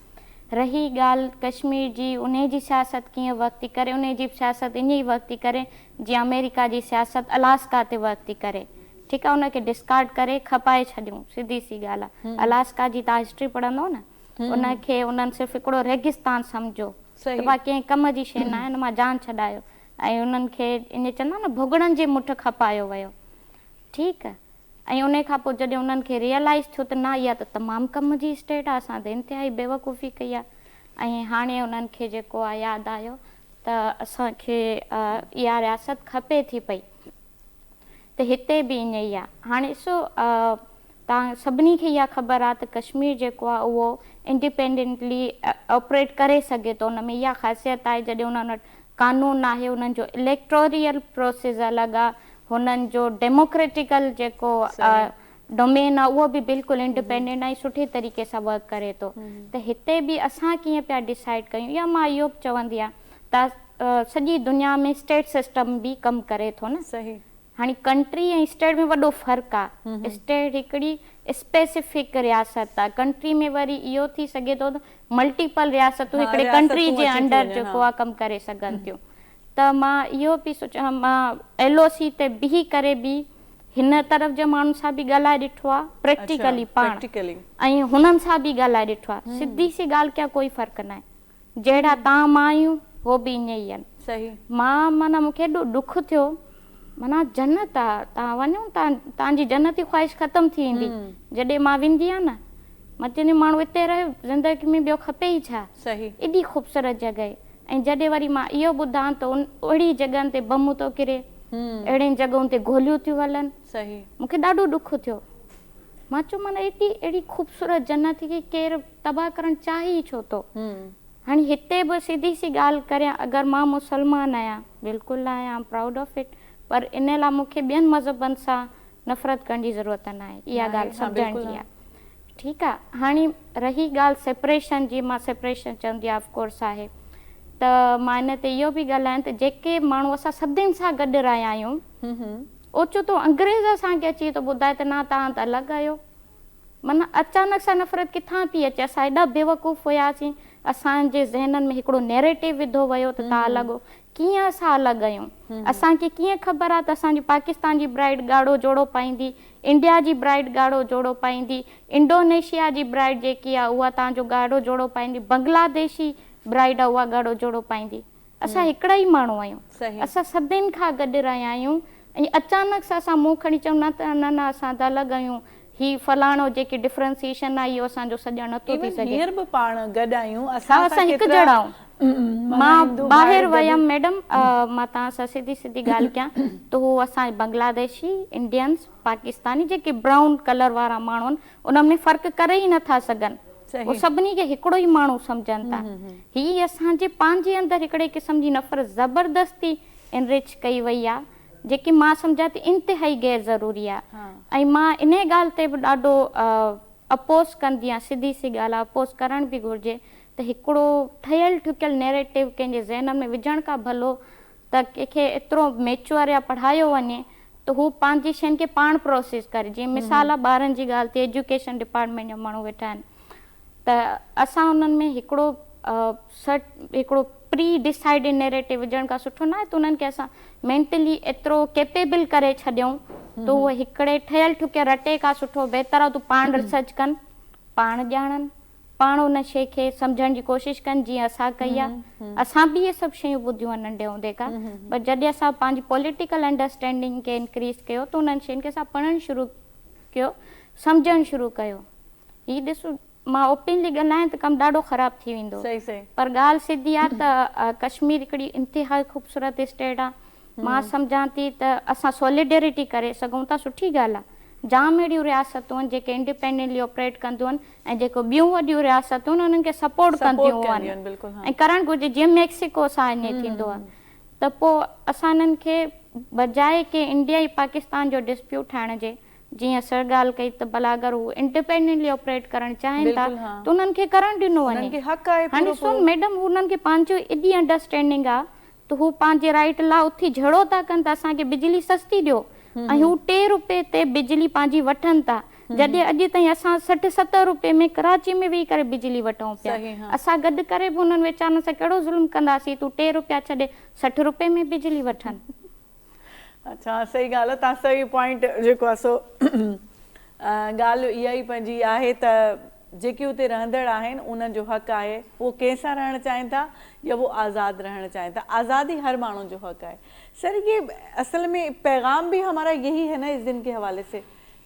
रही ॻाल्हि कश्मीर जी, उन जी सियासत कीअं वर्क थी करे, उन जी सियासत ईअं ई वर्क थी करे जीअं अमेरिका जी सियासत अलास्का ते वर्क थी करे. ठीकु आहे, उनखे डिस्कार्ड करे खपाए छॾियूं, सिधी सी ॻाल्हि आहे. अलास्का जी तव्हां हिस्ट्री पढ़ंदो न, उनखे उन्हनि सिर्फ़ु हिकिड़ो रेगिस्तान सम्झो त भाई कंहिं कम जी शइ न आहे, हिन मां जान छॾायो ऐं उन्हनि खे ईअं चवंदा न भुॻड़नि जे मुठ खपायो वियो. ठीकु आहे, ऐं उन खां पोइ जॾहिं उन्हनि खे रियलाइज़ थियो त न इहा त तमामु कम जी स्टेट आहे, असां त इंतिहाई बेवकूफ़ी कई आहे, ऐं हाणे उन्हनि खे जेको आहे यादि आयो त असांखे इहा रियासत खपे थी पई. त हिते बि ईअं ई आहे. हाणे ॾिसो तव्हां सभिनी खे इहा ख़बर आहे त कश्मीर जेको आहे उहो इंडिपेंडेंटली ऑपरेट करे सघे थो. उन में इहा ख़ासियत आहे जॾहिं उन्हनि वटि कानून आहे, उन्हनि जो इलेक्टोरियल प्रोसेस अलॻि आहे, हुननि जो डेमोक्रेटिकल जेको डोमेन आहे उहो बि बिल्कुलु इंडिपेंडेंट ऐं सुठे तरीक़े सां वर्क करे थो. त हिते बि असां कीअं पिया डिसाइड कयूं, या मां इहो बि चवंदी आहियां त सॼी दुनिया में स्टेट सिस्टम बि कमु करे थो न. सही. हाणे कंट्री ऐं स्टेट में वॾो फ़र्क़ु आहे. स्टेट हिकिड़ी स्पेसिफिक रियासत आहे, कंट्री में वरी इहो थी सघे थो त मल्टीपल रियासतूं हिकिड़े कंट्री जे अंडर जेको आहे कमु करे सघनि थियूं. त मां इहो बि सोचियां, मां LOC ते बिही करे बि हिन तरफ़ जे माण्हुनि सां बि ॻाल्हाए ॾिठो आहे प्रैक्टिकली पाण, ऐं हुननि सां बि ॻाल्हाए ॾिठो आहे. सिधी सी ॻाल्हि कया कोई फ़र्क़ु न आहे. जहिड़ा तव्हां मां आहियूं हो बि ईअं ई आहिनि. सही. मां माना मूंखे एॾो दुख थियो, माना जन्नत आहे. तव्हां वञो, तव्हांजी जन्नती ख़्वाहिश ख़तमु थी वेंदी. जॾहिं मां वेंदी आहियां न, मां चवंदी माण्हू हिते रहे, ज़िंदगी में ॿियो खपे ई छा. सही. एॾी ख़ूबसूरत जॻह. ऐं जॾहिं वरी मां इहो ॿुधां त अहिड़ी जॻहनि ते बम थो किरे, अहिड़ियुनि जॻहियुनि ते गोलियूं थियूं हलनि. सही. मूंखे ॾाढो दुख थियो. मां चयो माना एॾी ख़ूबसूरत जन्नत खे केरु तबाह करणु चाहे ई छो थो. हाणे हिते बि सिधी सी ॻाल्हि करियां, अगरि मां मुसलमान आहियां, बिल्कुलु आहियां, I am proud of it, पर इन लाइ मूंखे ॿियनि मज़हबनि सां नफ़रत करण जी ज़रूरत न आहे. इहा ॻाल्हि सम्झण जी आहे. ठीकु आहे. हाणे रही ॻाल्हि सेपरेशन जी, मां सेपरेशन चवंदी आहियां ऑफकोर्स आहे. त मां इन ते इहो बि ॻाल्हायां त जेके माण्हू असां सभिनीनि सां गॾु रहिया आहियूं, ओचितो अंग्रेज़ असांखे अची थो ॿुधाए त न तव्हां त अलॻि आहियो. माना अचानक सां नफ़रत किथां पई अचे. असां एॾा बेवकूफ़ हुयासीं, असांजे ज़हननि में हिकिड़ो नैरेटिव विधो वियो त तव्हां अलॻि हो. कीअं असां अलॻि आहियूं? असांखे कीअं ख़बर आहे त असांजी पाकिस्तान जी ब्राइड ॻाढ़ो जोड़ो पाईंदी, इंडिया जी ब्राइड ॻाढ़ो जोड़ो पाईंदी, इंडोनेशिया जी ब्राइड जेकी आहे उहा तव्हांजो ॻाढ़ो जोड़ो पाईंदी, बांग्लादेशी ब्राइड आहे उहा ॻाढ़ो जोड़ो पाईंदी. असां हिकिड़ा ई माण्हू आहियूं, असां सभिनि खां गॾु रहिया आहियूं. ऐं अचानक सां असां मुंहुं खणी चऊं न त न असां त अलॻि आहियूं, ही फलाणो जेकी डिफरेंसिएशन आहे इहो असांजो सॼण नथो थी सघे. हींअर बि पाण गॾु आहियूं, असां हिकु जहिड़ा आहियूं. मां ॿाहिरि वयमि मैडम, मां तव्हां सां सिधी ॻाल्हि कयां त हू असां बांग्लादेशी, इंडियंस, पाकिस्तानी जेके ब्राउन कलर वारा माण्हू आहिनि उन में फ़र्क़ु करे ई नथा सघनि. उहो सभिनी खे हिकिड़ो ई माण्हू सम्झनि था. हीअ असांजे पंहिंजे अंदरि हिकिड़े क़िस्म जी नफ़रत ज़बरदस्ती इनरिच कई वई आहे, जेकी मां सम्झां थी इंतिहाई गैर ज़रूरी आहे. ऐं मां इन ॻाल्हि ते बि ॾाढो अपोज़ कंदी आहियां. सिधी सी ॻाल्हि आहे, अपोज़ करणु बि घुरिजे त हिकिड़ो ठहियलु ठुकियलु नैरेटिव कंहिंजे ज़हन में विझण खां भलो त कंहिंखे एतिरो मैच्योर या पढ़ायो वञे त हू पंहिंजी शयुनि खे पाण प्रोसेस करे. जीअं मिसाल आहे ॿारनि जी ॻाल्हि थी, एजुकेशन डिपार्टमेंट जा माण्हू वेठा आहिनि, त असां उन्हनि में हिकिड़ो प्री डिसाइडेड नैरेटिव विझण खां सुठो न आहे त उन्हनि खे असां मेंटली एतिरो केपेबल करे छॾियऊं त उहे हिकिड़े ठहियल ठुकियल रटे खां सुठो बहितर आहे तूं पाण रिसर्च कनि, पाण ॼाणनि, पाण उन शइ खे सम्झण जी कोशिशि कनि जीअं असां कई आहे। असां बि इहे सभु शयूं ॿुधियूं आहिनि नंढे हूंदे खां, पर जॾहिं असां पंहिंजी पॉलिटिकल अंडरस्टैंडिंग खे इंक्रीज़ कयो त उन्हनि शयुनि खे असां पढ़णु शुरू कयो, सम्झणु शुरू कयो। हीअ ॾिसो मां ओपनली ॻाल्हायां त कमु ॾाढो ख़राबु थी वेंदो, सही सही, पर ॻाल्हि सिधी आहे त कश्मीर हिकिड़ी इंतिहाई ख़ूबसूरत स्टेट आहे। मां सम्झां थी त असां सॉलिडेरिटी करे सघूं था, सुठी ॻाल्हि आहे। जाम अहिड़ियूं रियासतूं आहिनि जेके इंडिपेंडेंटली ऑपरेट कंदियूं आहिनि ऐं जेको ॿियूं वॾियूं रियासतूं आहिनि उन्हनि खे सपोर्ट कंदियूं आहिनि ऐं करणु घुरिजे, जीअं मैक्सिको सां ईअं थींदो आहे। त पोइ असां हिननि खे बजाए के इंडिया ऐं पाकिस्तान जो डिस्प्यूट ठाहिण जे, जीअं सर ॻाल्हि कई त भला अगरि हू इंडिपेंडेंटली ऑपरेट करणु चाहिनि था त उन्हनि खे करणु ॾिनो वञे। हाणे सुन मैडम, उन्हनि खे पंहिंजो एॾी अंडरस्टैंडिंग आहे त हू पंहिंजे राइट लाइ उथी झड़ो था कनि त असांखे बिजली सस्ती ॾियो ऐं हू 3 रुपए ते बिजली पंहिंजी वठनि था, जॾहिं अॼु ताईं असां 60-70 रुपए में कराची में वेही करे बिजली वठूं पिया। असां गॾु करे बि उन्हनि वीचारनि सां कहिड़ो ज़ुल्म कंदासीं, तूं 3 रुपया छॾे 60 रुपए में बिजली वठनि। अच्छा, सही ॻाल्हि आहे, तव्हां सही पॉइंट जेको आहे सो ॻाल्हि इहा ई पंहिंजी आहे त जेके उते रहंदड़ आहिनि उन्हनि जो हक़ आहे, उहो कंहिंसां रहणु चाहिनि था या वो आज़ाद रहना चाहें था। आज़ादी हर मानव जो हक है। सर ये असल में पैगाम भी हमारा यही है ना इस दिन के हवाले से,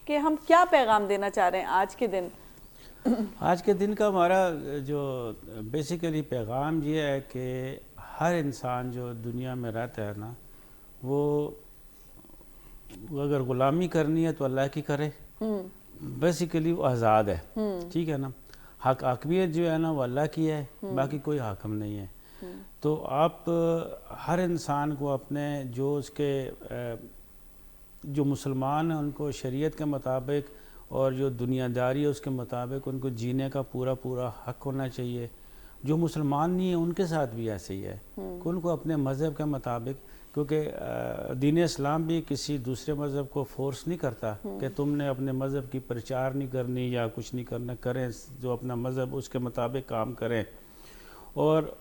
कि हम क्या पैगाम देना चाह रहे हैं आज के दिन? आज के दिन का हमारा जो बेसिकली पैगाम ये है कि हर इंसान जो दुनिया में रहता है ना, वो अगर गुलामी करनी है तो अल्लाह की करे, बेसिकली वो आज़ाद है, ठीक है ना। हकमियत जो है ना वो अल्लाह की है, बाकी कोई हाकिम नहीं है। तो आप हर इंसान को अपने जो उसके जो मुसलमान हैं उनको शरीयत के मुताबिक और जो दुनियादारी है उसके मुताबिक उनको जीने का पूरा पूरा हक होना चाहिए। जो मुसलमान नहीं है उनके साथ भी ऐसे ही है कि उनको अपने मज़हब के मुताबिक, क्योंकि दीन इस्लाम भी किसी दूसरे मज़हब को फोर्स नहीं करता कि तुमने अपने मज़हब की प्रचार नहीं करनी या कुछ नहीं करना, करें जो अपना मज़हब उसके मुताबिक काम करें। और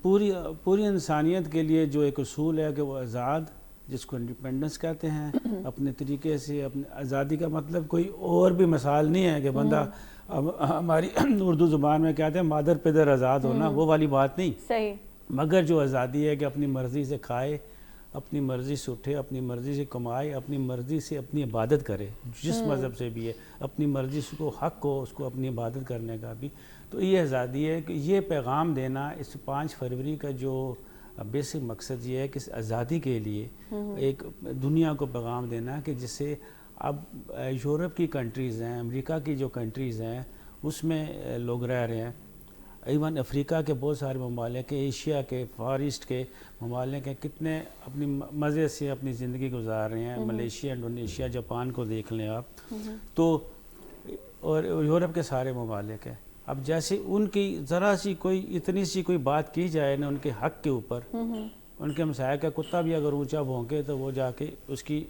पूरी इंसानियत के लिए जो एक उसूल है कि वो आज़ाद, जिसको इंडिपेंडेंस कहते हैं, अपने तरीके से अपनी आज़ादी का मतलब कोई और भी मिसाल नहीं है कि बंदा हमारी उर्दू ज़ुबान में कहते हैं मादर पिदर आज़ाद होना, वो वाली बात नहीं। सही। मगर जो आज़ादी है कि अपनी मर्ज़ी से खाए, अपनी मर्ज़ी से उठे, अपनी मर्ज़ी से कमाए, अपनी मर्ज़ी से अपनी इबादत करे, जिस मज़हब से भी है, अपनी मर्ज़ी से को हक़ हो उसको अपनी इबादत करने का भी। तो ये आज़ादी है कि ये पैगाम देना इस 5 फरवरी का जो बेसिक मकसद ये है कि आज़ादी के लिए एक दुनिया को पैगाम देना कि जिससे अब यूरोप की कंट्रीज़ हैं, अमेरिका की जो कंट्रीज़ हैं उसमें लोग रह रहे हैं, इवन अफ्रीका के बहुत सारे ममालिक, एशिया के, फार ईस्ट के ममालिक हैं, कितने अपनी मज़े से अपनी ज़िंदगी गुजार रहे हैं। मलेशिया, इंडोनेशिया, जापान को देख लें आप, तो और यूरोप के सारे ममालिक हैं। अब जैसे उनकी ज़रा सी कोई इतनी सी कोई बात की जाए ना उनके हक़ के ऊपर, उनके हमसाया का कुत्ता भी अगर ऊंचा भौंके तो वो जाके उसकी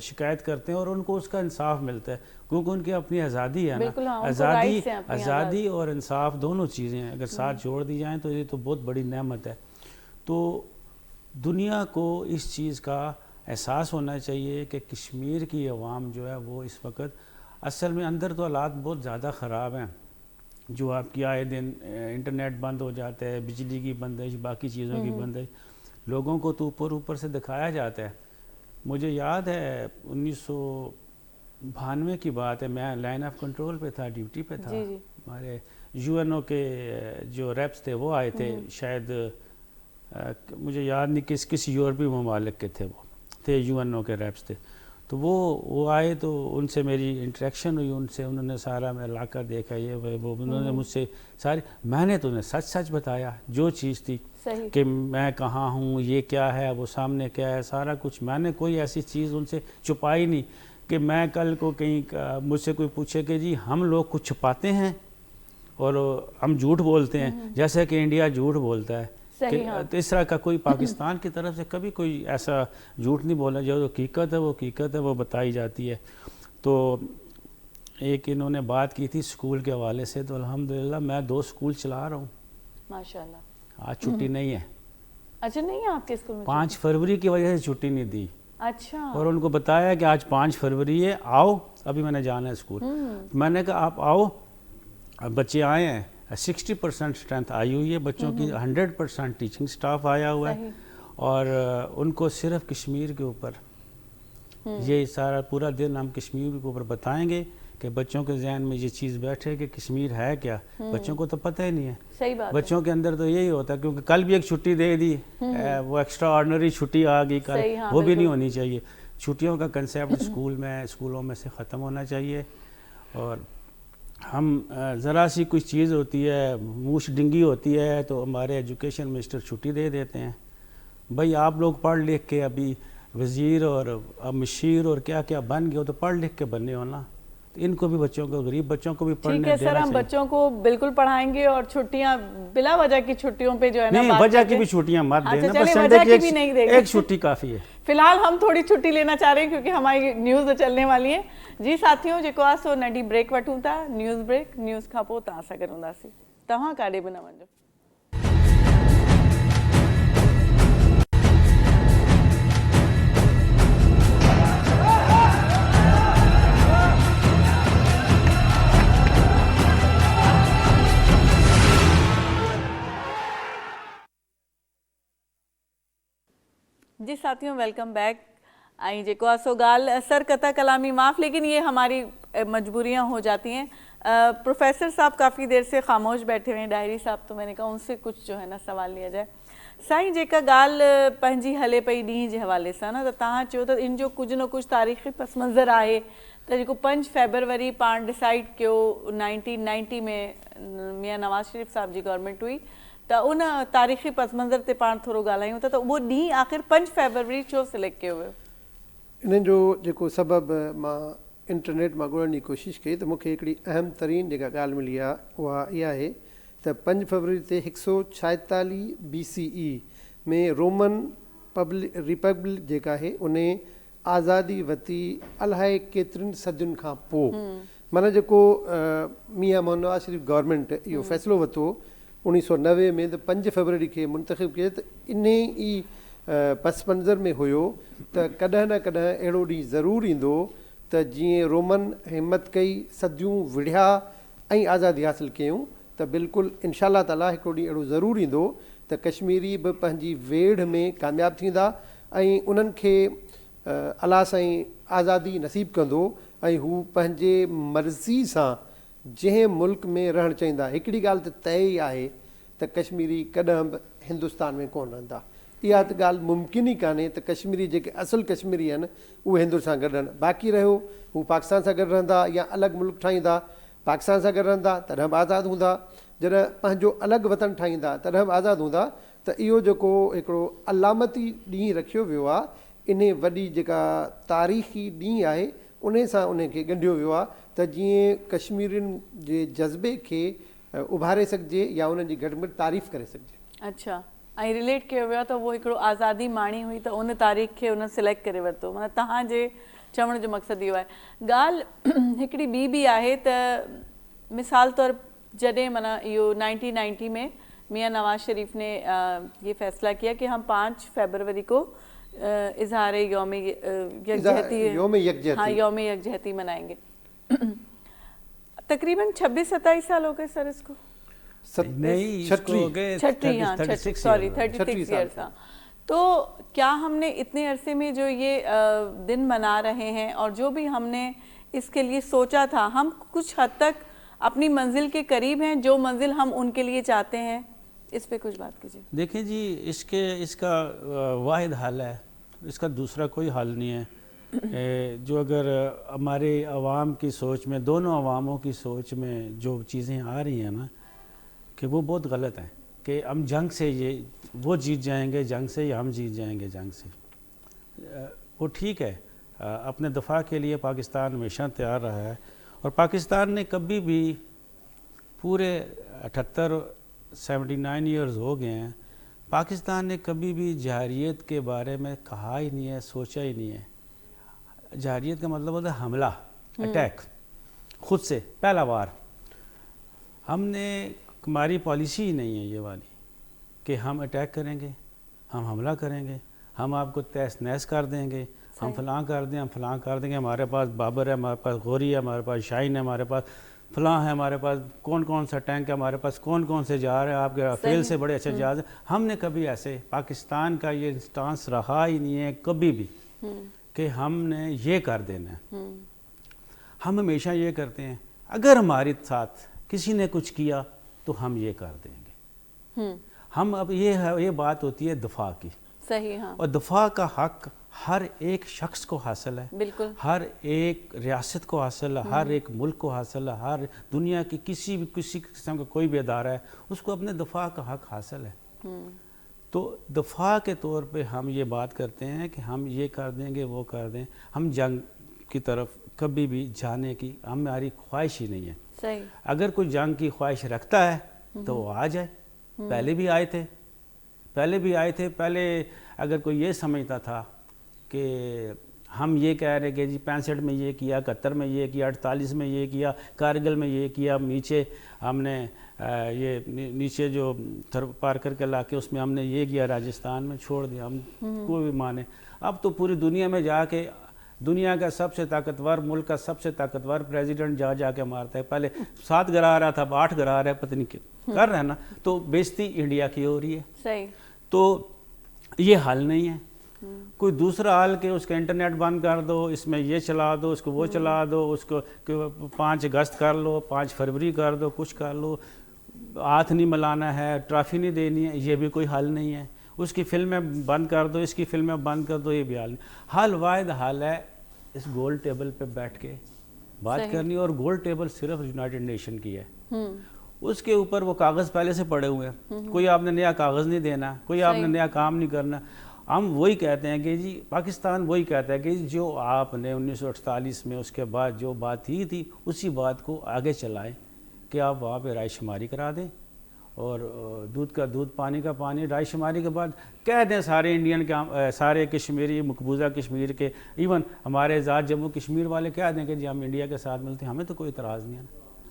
शिकायत करते हैं और उनको उसका इंसाफ मिलता है, क्योंकि उनकी अपनी आज़ादी है ना। आज़ादी और इंसाफ दोनों चीज़ें हैं, अगर साथ जोड़ दी जाएं तो ये तो बहुत बड़ी नेमत है। तो दुनिया को इस चीज़ का एहसास होना चाहिए कि कश्मीर की अवाम जो है वो इस वक्त असल में अंदर तो हालात बहुत ज़्यादा ख़राब हैं, जो आपकी आए दिन इंटरनेट बंद हो जाता है, बिजली की बंदिश, बाकी चीज़ों की बंदिश, लोगों को तो ऊपर से दिखाया जाता है। मुझे याद है 1992 की बात है, मैं लाइन ऑफ कंट्रोल पे था, ड्यूटी पे था। हमारे यूएनओ के जो रेप्स थे वो आए थे, शायद मुझे याद नहीं किस यूरोपीय ममालिक के थे, वो थे यूएनओ के रेप्स थे। तो वो आए तो उनसे मेरी इंटरेक्शन हुई उनसे, उन्होंने सारा मैं इलाका देखा, ये वो उन्होंने मुझसे सारी, मैंने तो उन्हें सच बताया जो चीज़ थी कि मैं कहाँ हूँ, ये क्या है, वो सामने क्या है, सारा कुछ। मैंने कोई ऐसी चीज़ उनसे छुपाई नहीं कि मैं कल को कहीं मुझसे कोई पूछे कि जी हम लोग कुछ छुपाते हैं और हम झूठ बोलते हैं जैसे कि इंडिया झूठ बोलता है। तो इस तरह का कोई पाकिस्तान की तरफ से कभी कोई ऐसा झूठ नहीं बोला, जो हकीकत है वो बताई जाती है। तो एक इन्होंने बात की थी स्कूल के हवाले से, तो अल्हम्दुलिल्लाह मैं 2 स्कूल चला रहा हूँ, माशाल्लाह। آج چھٹی نہیں ہے. اچھا نہیں ہے آپ کے اسکول میں؟ 5 فروری کی وجہ سے چھٹی نہیں دی. اچھا. اور ان کو بتایا کہ آج 5 فروری ہے, آؤ, ابھی میں نے جانا ہے اسکول. میں نے کہا آپ آؤ, اب بچے آئے ہیں, 60% اسٹرینتھ آئی ہوئی ہے بچوں کی, 100% ٹیچنگ سٹاف آیا ہوا ہے, اور ان کو صرف کشمیر کے اوپر یہ سارا پورا دن ہم کشمیر کے اوپر بتائیں گے کہ بچوں کے ذہن میں یہ چیز بیٹھے کہ کشمیر ہے کیا. بچوں کو تو پتہ ہی نہیں ہے. صحیح بات. بچوں کے اندر تو یہی ہوتا ہے, کیونکہ کل بھی ایک چھٹی دے دی, وہ ایکسٹرا آرڈنری چھٹی آ گئی کل, وہ بھی نہیں ہونی چاہیے. چھٹیوں کا کنسیپٹ اسکولوں میں سے ختم ہونا چاہیے. اور ہم ذرا سی کچھ چیز ہوتی ہے, موش ڈنگی ہوتی ہے, تو ہمارے ایجوکیشن منسٹر چھٹی دے دیتے ہیں. بھائی آپ لوگ پڑھ لکھ کے ابھی وزیر اور اب مشیر اور کیا کیا بن گئے ہو, تو پڑھ لکھ کے بننے ہو نا. ان کو بھی بچوں کو, غریب بچوں کو بھی پڑھنے دینا چاہیے. ٹھیک ہے سر, ہم بچوں کو بالکل پڑھائیں گے, اور چھٹیاں بلا وجہ کی چھٹیوں پہ جو ہے نا, نہیں وجہ کی بھی چھٹیاں مت دینا, بس وجہ کی بھی نہیں دیں گے, ایک چھٹی کافی ہے. فی الحال ہم تھوڑی چھٹی لینا چاہ رہے ہیں کیونکہ ہماری نیوز چلنے والی ہیں. جی ساتھیوں, जेको आहे सो नंढी ब्रेक वठूं था, न्यूज़ ब्रेक. न्यूज़ खां पोइ तव्हां सां गॾु हूंदासीं. तव्हां काॾे बि न वञो. जी साथियों, वेलकम बैक. आई जेको आहे सो ॻाल्हि सर कथा कलामी माफ़, लेकिन ये हमारी मजबूरियां हो जाती हैं. प्रोफेसर साहब काफ़ी देर से खामोश बैठे हुए हैं, डायरी साहब, तो मैंने कहा उनसे कुछ जो है ना सवाल लिया जाए. साईं जेका ॻाल्हि पंहिंजी हले पई ॾींहं जे हवाले सां न, त तव्हां चयो त इन जो कुझु न कुझु तारीख़ी पस मंज़र आहे. त जेको 5 फरवरी पाण डिसाइड कयो 1990 में मियां नवाज़ शरीफ़ साहब जी गवर्नमेंट हुई, त उन तारीख़ी पस मंज़र ते पाण थोरो ॻाल्हायूं था. त उहो ॾींहुं आख़िर 5 फरवरी छो सिलेक्ट कयो वियो? इन जो जेको सबबु मां इंटरनेट मां ॻोल्हण जी कोशिशि कई, त मूंखे हिकिड़ी अहम तरीन जेका ॻाल्हि मिली आहे उहा इहा आहे त 5 फरवरी ते 146 BCE में रोमन रिपब्लिक जेका आहे उन आज़ादी वरिती अलाए केतिरनि सदियुनि खां पोइ. माना जेको मियां मोहम्मद नवाज़ शरीफ़ गवर्नमेंट इहो फ़ैसिलो वरितो 1990 में, त 5 फरवरी खे मुंतख़िब कयो, त इन ई पस मंज़र में हुयो त कॾहिं न कॾहिं अहिड़ो ॾींहुं ज़रूरु ईंदो त जीअं रोमन हिमत कई, सदियूं विढ़िया ऐं आज़ादी हासिलु कयूं, त बिल्कुलु इनशा अल्लाह ताला हिकिड़ो ॾींहुं अहिड़ो ज़रूरु ईंदो त कश्मीरी बि पंहिंजी वेढ़ में कामयाबु थींदा ऐं उन्हनि खे अलाह साईं आज़ादी नसीबु कंदो, ऐं हू पंहिंजे मर्ज़ी सां जंहिं मुल्क में रहणु चाहींदा. हिकिड़ी ॻाल्हि त तय ई आहे त कश्मीरी कॾहिं बि हिंदुस्तान में कोन रहंदा. इहा त ॻाल्हि मुमकिन ई कान्हे त कश्मीरी जेके असुलु कश्मीरी आहिनि उहे हिंदुस्तान सां गॾु रहनि. बाक़ी रहियो हू पाकिस्तान सां गॾु रहंदा या अलॻि मुल्क ठाहींदा, पाकिस्तान सां गॾु रहंदा तॾहिं बि आज़ादु हूंदा, जॾहिं पंहिंजो अलॻि वतन ठाहींदा तॾहिं बि आज़ादु हूंदा. त इहो जेको हिकिड़ो अलामती ॾींहुं रखियो वियो आहे, इन वॾी जेका तारीख़ी ॾींहुं आहे उन सां उनखे ॻंढियो वियो आहे त जीअं कश्मीरियुनि जे जज़्बे खे उभारे सघिजे या उन्हनि जी घटि में घटि तारीफ़ करे सघिजे. अच्छा, ऐं रिलेट कयो वियो आहे त उहो हिकिड़ो आज़ादी माणी हुई, त उन तारीख़ खे उन सिलेक्ट करे वरितो. माना तव्हांजे चवण जो मक़सदु इहो आहे. ॻाल्हि हिकिड़ी ॿी बि आहे त मिसाल तौरु जॾहिं माना इहो 1990 में मियां नवाज़ शरीफ ने ये फैसला किया कि हम 5 फरवरी को इजहार यौम यकजहती मनाएंगे. तकरीबन 26-27 साल हो गए सर इसको. नहीं, 36 ईयर्स. तो क्या हमने इतने अरसे में जो ये दिन मना रहे हैं और जो भी हमने इसके लिए सोचा था, हम कुछ हद तक अपनी मंजिल के करीब हैं, जो मंजिल हम उनके लिए चाहते हैं? इस पे कुछ बात कीजिए. देखिए जी, इसका वाहिद हल है, इसका दूसरा कोई हल नहीं है. जो अगर हमारे अवाम की सोच में, दोनों अवामों की सोच में जो चीज़ें आ रही हैं ना, कि वो बहुत गलत हैं कि हम जंग से ये वो जीत जाएंगे जंग से, या हम जीत जाएंगे जंग से. वो ठीक है, अपने दफ़ा के लिए पाकिस्तान हमेशा तैयार रहा है, और पाकिस्तान ने कभी भी पूरे 79 ईयर्स हो गए हैं, पाकिस्तान ने कभी भी जहारियत के बारे में कहा ही नहीं है, सोचा ही नहीं है. जहारियत का मतलब होता है हमला, अटैक, खुद से पहला वार. हमारी पॉलिसी ही नहीं है ये वाली کہ ہم اٹیک کریں گے, ہم حملہ کریں گے, ہم آپ کو تہس نہس کر دیں گے, ہم فلاں کر دیں, ہم فلاں کر دیں گے, ہمارے پاس بابر ہے, ہمارے پاس غوری ہے, ہمارے پاس شاہین ہے, ہمارے پاس فلاں ہے, ہمارے پاس کون کون سا ٹینک ہے, ہمارے پاس کون کون سے جہاز ہیں, آپ کے رافیل سے بڑے اچھے جہاز ہیں. ہم نے کبھی ایسے, پاکستان کا یہ سٹانس رہا ہی نہیں ہے کبھی بھی کہ ہم نے یہ کر دینا ہے. ہم ہمیشہ یہ کرتے ہیں اگر ہمارے ساتھ کسی نے کچھ کیا تو ہم یہ کر دیں گے. ہم اب یہ بات ہوتی ہے دفاع کی, صحیح, ہاں, اور دفاع کا حق ہر ایک شخص کو حاصل ہے, بالکل, ہر ایک ریاست کو حاصل ہے, ہر ایک ملک کو حاصل ہے, ہر دنیا کی کسی قسم کا کوئی بھی ادارہ ہے اس کو اپنے دفاع کا حق حاصل ہے. تو دفاع کے طور پہ ہم یہ بات کرتے ہیں کہ ہم یہ کر دیں گے, وہ کر دیں. ہم جنگ کی طرف کبھی بھی جانے کی ہماری خواہش ہی نہیں ہے. صحیح, اگر کوئی جنگ کی خواہش رکھتا ہے تو وہ آ جائے. پہلے بھی آئے تھے. پہلے اگر کوئی یہ سمجھتا تھا کہ ہم یہ کہہ رہے کہ جی 65 میں یہ کیا, 71 میں یہ کیا, 48 میں یہ کیا, کارگل میں یہ کیا, نیچے ہم نے یہ نیچے جو پارکر کے علاقے اس میں ہم نے یہ کیا, راجستھان میں چھوڑ دیا, ہم کوئی بھی مانے. اب تو پوری دنیا میں جا کے دنیا کا سب سے طاقتور ملک کا سب سے طاقتور پریزیڈنٹ جا کے مارتا ہے. پہلے 7 گرا رہا تھا, اب 8 گرا رہا ہے, پتہ نہیں کر رہا ہے نا. تو بیزتی انڈیا کی ہو رہی ہے. صحیح, تو یہ حل نہیں ہے. کوئی دوسرا حل کہ اس کا انٹرنیٹ بند کر دو, اس میں یہ چلا دو, اس کو وہ چلا دو, اس کو 5 اگست کر لو, 5 فروری کر دو, کچھ کر لو, ہاتھ نہیں ملانا ہے, ٹرافی نہیں دینی ہے, یہ بھی کوئی حل نہیں ہے. اس کی فلمیں بند کر دو, اس کی فلمیں بند کر دو, یہ بھی حل نہیں. حل واحد حل ہے اس گول ٹیبل پہ بیٹھ کے بات کرنی. اور گول ٹیبل صرف یونائٹڈ نیشن کی ہے. اس کے اوپر وہ کاغذ پہلے سے پڑے ہوئے ہیں, کوئی آپ نے نیا کاغذ نہیں دینا, کوئی آپ نے نیا کام نہیں کرنا. ہم وہی کہتے ہیں کہ جی پاکستان وہی کہتا ہے کہ جو آپ نے 1948 میں اس کے بعد جو بات کی تھی اسی بات کو آگے چلائیں کہ آپ وہاں پہ رائے شماری کرا دیں, اور دودھ کا دودھ, پانی کا پانی. رائے شماری کے بعد کہہ دیں سارے انڈین کے, سارے کشمیری, مقبوضہ کشمیر کے, ایون ہمارے ذات جموں کشمیر والے کہہ دیں کہ جی ہم انڈیا کے ساتھ ملتے ہیں, ہمیں تو کوئی اعتراض نہیں ہے.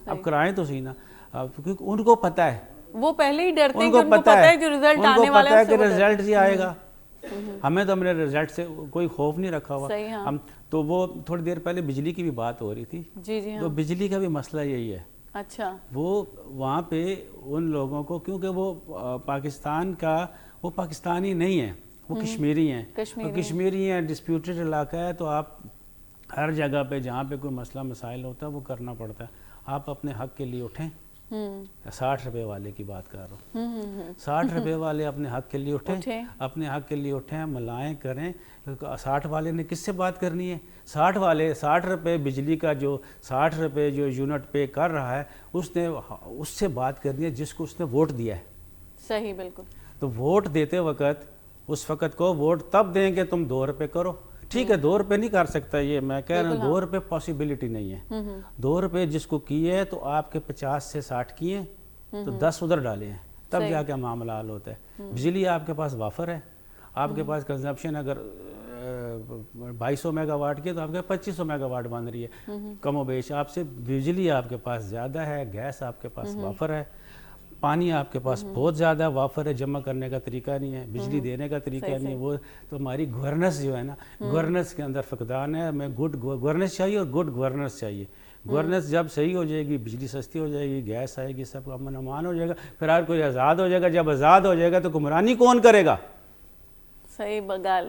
اب کرائیں تو صحیح نا, کیونکہ ان کو پتہ ہے, وہ پہلے ہی ڈرتے ہیں کہ ان کو پتہ ہے جو رزلٹ آنے والا ہے, ان کو پتہ ہے کہ رزلٹ ہی آئے گا. ہمیں تو اپنے رزلٹ سے کوئی خوف نہیں رکھا ہوا. ہم تو وہ تھوڑی دیر پہلے بجلی کی بھی بات ہو رہی تھی, تو بجلی کا بھی مسئلہ یہی ہے. اچھا, وہ وہاں پہ ان لوگوں کو, کیونکہ وہ پاکستان کا, وہ پاکستانی نہیں ہیں, وہ کشمیری ہیں, کشمیری ہیں, ڈسپیوٹڈ علاقہ ہے. تو آپ ہر جگہ پہ جہاں پہ کوئی مسئلہ مسائل ہوتا ہے وہ کرنا پڑتا ہے. آپ اپنے حق کے لیے اٹھیں. 60 روپے والے کی بات کر رہا ہوں, 60 روپے والے اپنے حق کے لیے اٹھیں, اپنے حق کے لیے اٹھیں, ملائیں کریں. 60 والے نے کس سے بات کرنی ہے؟ 60 والے 60 روپے بجلی کا جو 60 روپے جو یونٹ پے کر رہا ہے, اس نے اس سے بات کرنی ہے جس کو اس نے ووٹ دیا ہے. صحیح, بالکل. تو ووٹ دیتے وقت اس وقت کو ووٹ تب دیں کہ تم 2 روپے کرو. ٹھیک ہے 2 روپے نہیں کر سکتا, یہ میں کہہ رہا ہوں 2 روپے پاسبلٹی نہیں ہے. 2 روپے جس کو کیے تو آپ کے 50 سے 60 کیے تو 10 ادھر ڈالے ہیں, تب جا کے معاملہ حل ہوتا ہے. بجلی آپ کے پاس وافر ہے, آپ کے پاس کنزمپشن اگر 2200 میگا واٹ کی تو آپ کے 2500 میگا واٹ بن رہی ہے کم و بیش. آپ سے بجلی آپ کے پاس زیادہ ہے, گیس آپ کے پاس وافر ہے, پانی آپ کے پاس بہت زیادہ وافر ہے, جمع کرنے کا طریقہ نہیں ہے, بجلی دینے کا طریقہ نہیں ہے. وہ تو ہماری گورننس جو ہے نا, گورننس کے اندر فقدان ہے. ہمیں گڈ گورننس چاہیے اور گڈ گورننس چاہیے. گورننس جب صحیح ہو جائے گی, بجلی سستی ہو جائے گی, گیس آئے گی, سب امن امان ہو جائے گا, پھر ہر کوئی آزاد ہو جائے گا. جب آزاد ہو جائے گا تو حکمرانی کون کرے گا؟ صحیح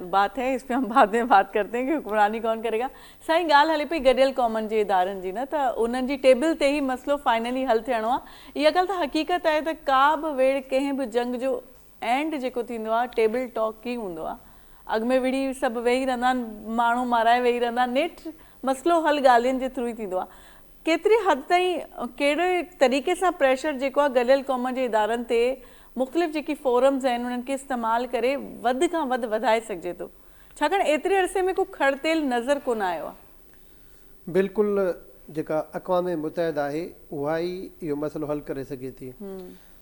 بات ہے, اس پہ ہم بعد میں بات کرتے ہیں کہ حکمرانی کون کرے گا. صحیح ॻाल्हि हले पई गॾियल क़ौमनि जे इदारनि जी न, त उन्हनि जी टेबल ते ई मसइलो फाइनली हल थियणो आहे. इहा ॻाल्हि त हक़ीक़त आहे त का बि वेड़ कंहिं बि जंग जो एंड जेको थींदो आहे टेबल टॉक ई हूंदो आहे. अॻु में विड़ी सभु वेही रहंदा आहिनि, माण्हू माराए वेही रहंदा आहिनि, नेठि मसइलो हल ॻाल्हियुनि जे थ्रू ई थींदो आहे. केतिरी हद ताईं कहिड़े तरीक़े सां प्रेशर जेको आहे गॾियल क़ौम जे इदारनि ते मुख़्तलिफ़ जेकी फोरम्स आहिनि उन्हनि खे इस्तेमालु करे वधि खां वधि वधाए सघिजे थो, छाकाणि एतिरे अरसे में को खड़तेल नज़र कोन आयो आहे. बिल्कुलु जेका अक़वाम मुतहदा आहे उहा ई इहो मसइलो हल करे सघे थी.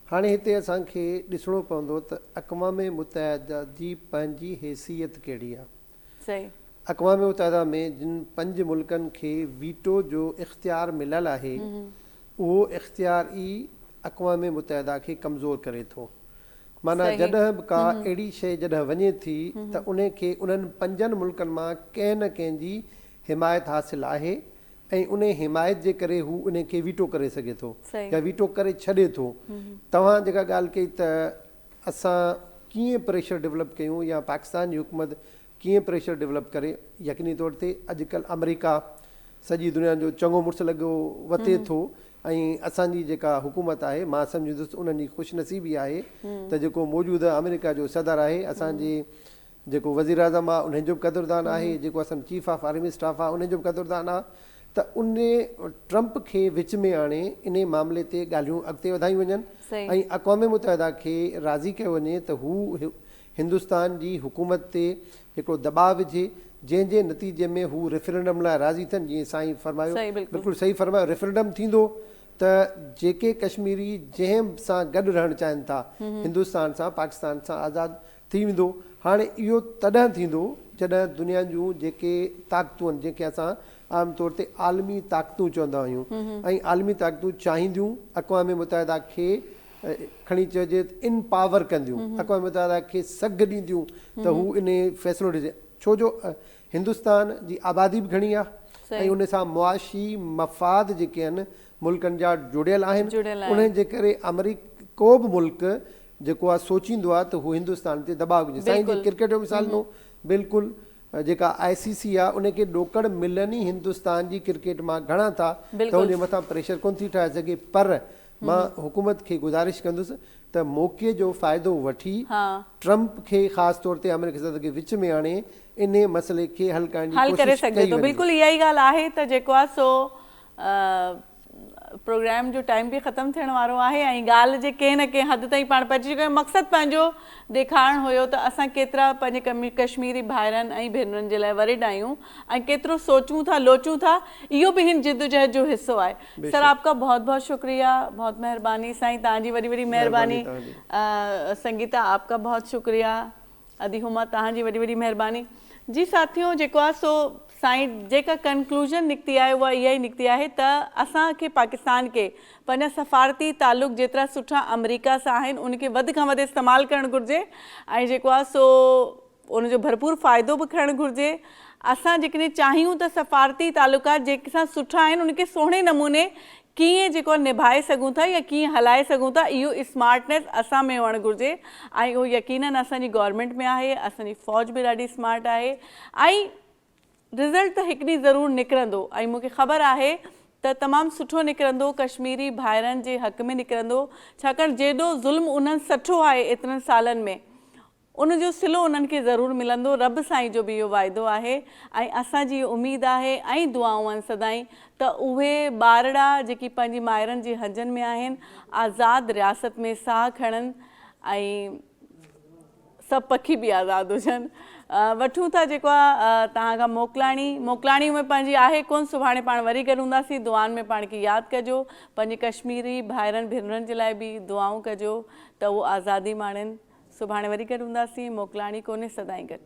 हाणे हिते असांखे ॾिसणो पवंदो त अक़वाम मुतहदा जी पंहिंजी हैसियत कहिड़ी आहे. सही, अक़वाम मुतहदा में जिन 5 मुल्कनि खे वीटो जो इख़्तियार मिलियलु आहे, उहो इख़्तियार ई अक़वाम मुतहदा खे कमज़ोर करे थो. माना जॾहिं बि का अहिड़ी शइ जॾहिं वञे थी त उन खे उन्हनि 5 मुल्कनि मां कंहिं न कंहिं जी हिमायत हासिलु आहे ऐं उन हिमायत जे करे हू उन खे वीटो करे सघे थो या वीटो करे छॾे थो। तव्हां जेका ॻाल्हि कई त असां कीअं प्रेशर डेवलप कयूं या पाकिस्तान जी हुकूमत कीअं प्रेशर डेवलप करे, यकीनी तौर ते अॼुकल्ह अमेरिका सॼी दुनिया जो चङो मुड़ुसु लॻो वते थो ऐं असांजी जेका हुकूमत आहे मां सम्झंदुसि उन्हनि जी ख़ुशनसीबी आहे त जेको मौजूदु अमेरिका जो सदर आहे असांजे जेको वज़ीर आज़म आहे उनजो बि क़दुरदान आहे, जेको असांजो चीफ ऑफ आर्मी स्टाफ आहे उनजो बि क़दुरदान आहे त उन ट्रंप खे विच में आणे इन मामले ते ॻाल्हियूं अॻिते वधायूं वञनि ऐं अक़वाम मुतहदा खे राज़ी कयो वञे त हू हिंदुस्तान जी हुकूमत ते हिकिड़ो दॿाउ विझे जंहिंजे नतीजे में हू रेफरेंडम लाइ राज़ी थियनि। जीअं साईं फरमायो, बिल्कुलु सही फरमायो, रेफरेंडम थींदो त जेके कश्मीरी जंहिं सां गॾु रहणु चाहिनि था हिंदुस्तान सां पाकिस्तान सां आज़ादु थी वेंदो। हाणे इहो तॾहिं थींदो जॾहिं दुनिया जूं जेके ताक़तूं आहिनि जंहिंखे असां आम तौर ते आलमी ताक़तूं चवंदा आहियूं ऐं आलमी ताक़तूं चाहींदियूं अक़वाम मुतहदा खे खणी चइजे इन पावर कंदियूं, अक़वाम मुतहदा खे सघ ॾींदियूं त हू इन फ़ैसिलो ॾिजे। छो जो हिंदुस्तान जी आबादी बि घणी आहे ऐं उन सां मुआशी मफ़ाद जेके आहिनि मुल्कनि जा जुड़ियल आहिनि। उन जे करे को बि मुल्क जेको आहे सोचींदो आहे त हू हिंदुस्तान ते दॿाउ विझे। साईं जी क्रिकेट जो मिसाल ॾिनो, बिल्कुलु जेका ICC आहे उनखे ॾोकड़ मिलनि ई हिंदुस्तान जी क्रिकेट मां घणा था त उन मथां प्रेशर कोन थी ठाहे सघे। पर मां हुकूमत खे गुज़ारिश कंदुसि त मौक़े जो फ़ाइदो वठी ट्रंप खे ख़ासि तौर ते अमेरिका सदर खे विच में आणे इन मसइले खे हल करण जी कोशिश कई वञे। बिल्कुलु इहा ई ॻाल्हि आहे त जेको आहे सो प्रोग्राम जो टाइम बि ख़तमु थियण वारो आहे ऐं ॻाल्हि जे कंहिं न कंहिं हद ताईं पाण पहुची चुका आहियूं। मक़सदु पंहिंजो ॾेखारणु हुयो त असां केतिरा पंहिंजे कश्मीरी भाइरनि ऐं भेनरुनि जे लाइ वरिड आहियूं ऐं केतिरो सोचूं था लोचूं था, इहो बि हिन जिद्दोजहद जो हिस्सो आहे। सर आपका बहुत बहुत शुक्रिया, बहुत मेहरबानी। साईं तव्हांजी वॾी वॾी मेहरबानी। संगीता आपका बहुत शुक्रिया। अदीहुमा तव्हांजी वॾी वॾी मेहरबानी। जी साथियों, जेको आहे सो साईं जेका कंक्लूजन निकिती आहे उहा इहा ई निकिती आहे त असांखे पाकिस्तान खे पंहिंजा सफ़ारती तालुक जेतिरा सुठा अमेरिका सां आहिनि उनखे वधि खां वधि इस्तेमालु करणु घुरिजे ऐं जेको आहे सो उनजो भरपूर फ़ाइदो बि खणणु घुरिजे। असां जेकॾहिं चाहियूं त सफ़ारती तालुकात जंहिंसां सुठा आहिनि उनखे सुहिणे नमूने कीअं जेको निभाए सघूं था या कीअं हलाए सघूं था, इहो स्मार्टनेस असां में हुअणु घुरिजे ऐं उहो यकीनन असांजी गवर्नमेंट में आहे। असांजी फ़ौज बि ॾाढी स्मार्ट आहे ऐं रिज़ल्ट त हिकु ॾींहुं ज़रूरु निकिरंदो ऐं मूंखे ख़बर आहे त तमामु सुठो निकिरंदो, कश्मीरी भाइरनि जे हक़ में निकिरंदो, छाकाणि जेॾो ज़ुल्म उन्हनि सठो आहे एतिरनि सालनि में उनजो सिलो उन्हनि खे ज़रूरु मिलंदो। रब साईं जो बि इहो वाइदो आहे ऐं असांजी इहो उमेदु आहे ऐं दुआऊं आहिनि सदाईं त उहे ॿारड़ा जेकी पंहिंजी माइरनि जे हजनि में आहिनि आज़ादु रियासत में साह खणनि ऐं सभु पखी बि आज़ादु हुजनि। वठूं था जेको आहे तव्हां खां मोकिलाणी में पंहिंजी आहे कोन, सुभाणे पाण वरी गॾु हूंदासीं। दुआनि में पाण खे यादि कजो, पंहिंजे कश्मीरी भाइरनि भेनरुनि जे लाइ बि दुआऊं कजो त उहो आज़ादी माणनि। सुभाणे वरी गॾु हूंदासीं। मोकिलाणी कोन्हे, सदाईं गॾु।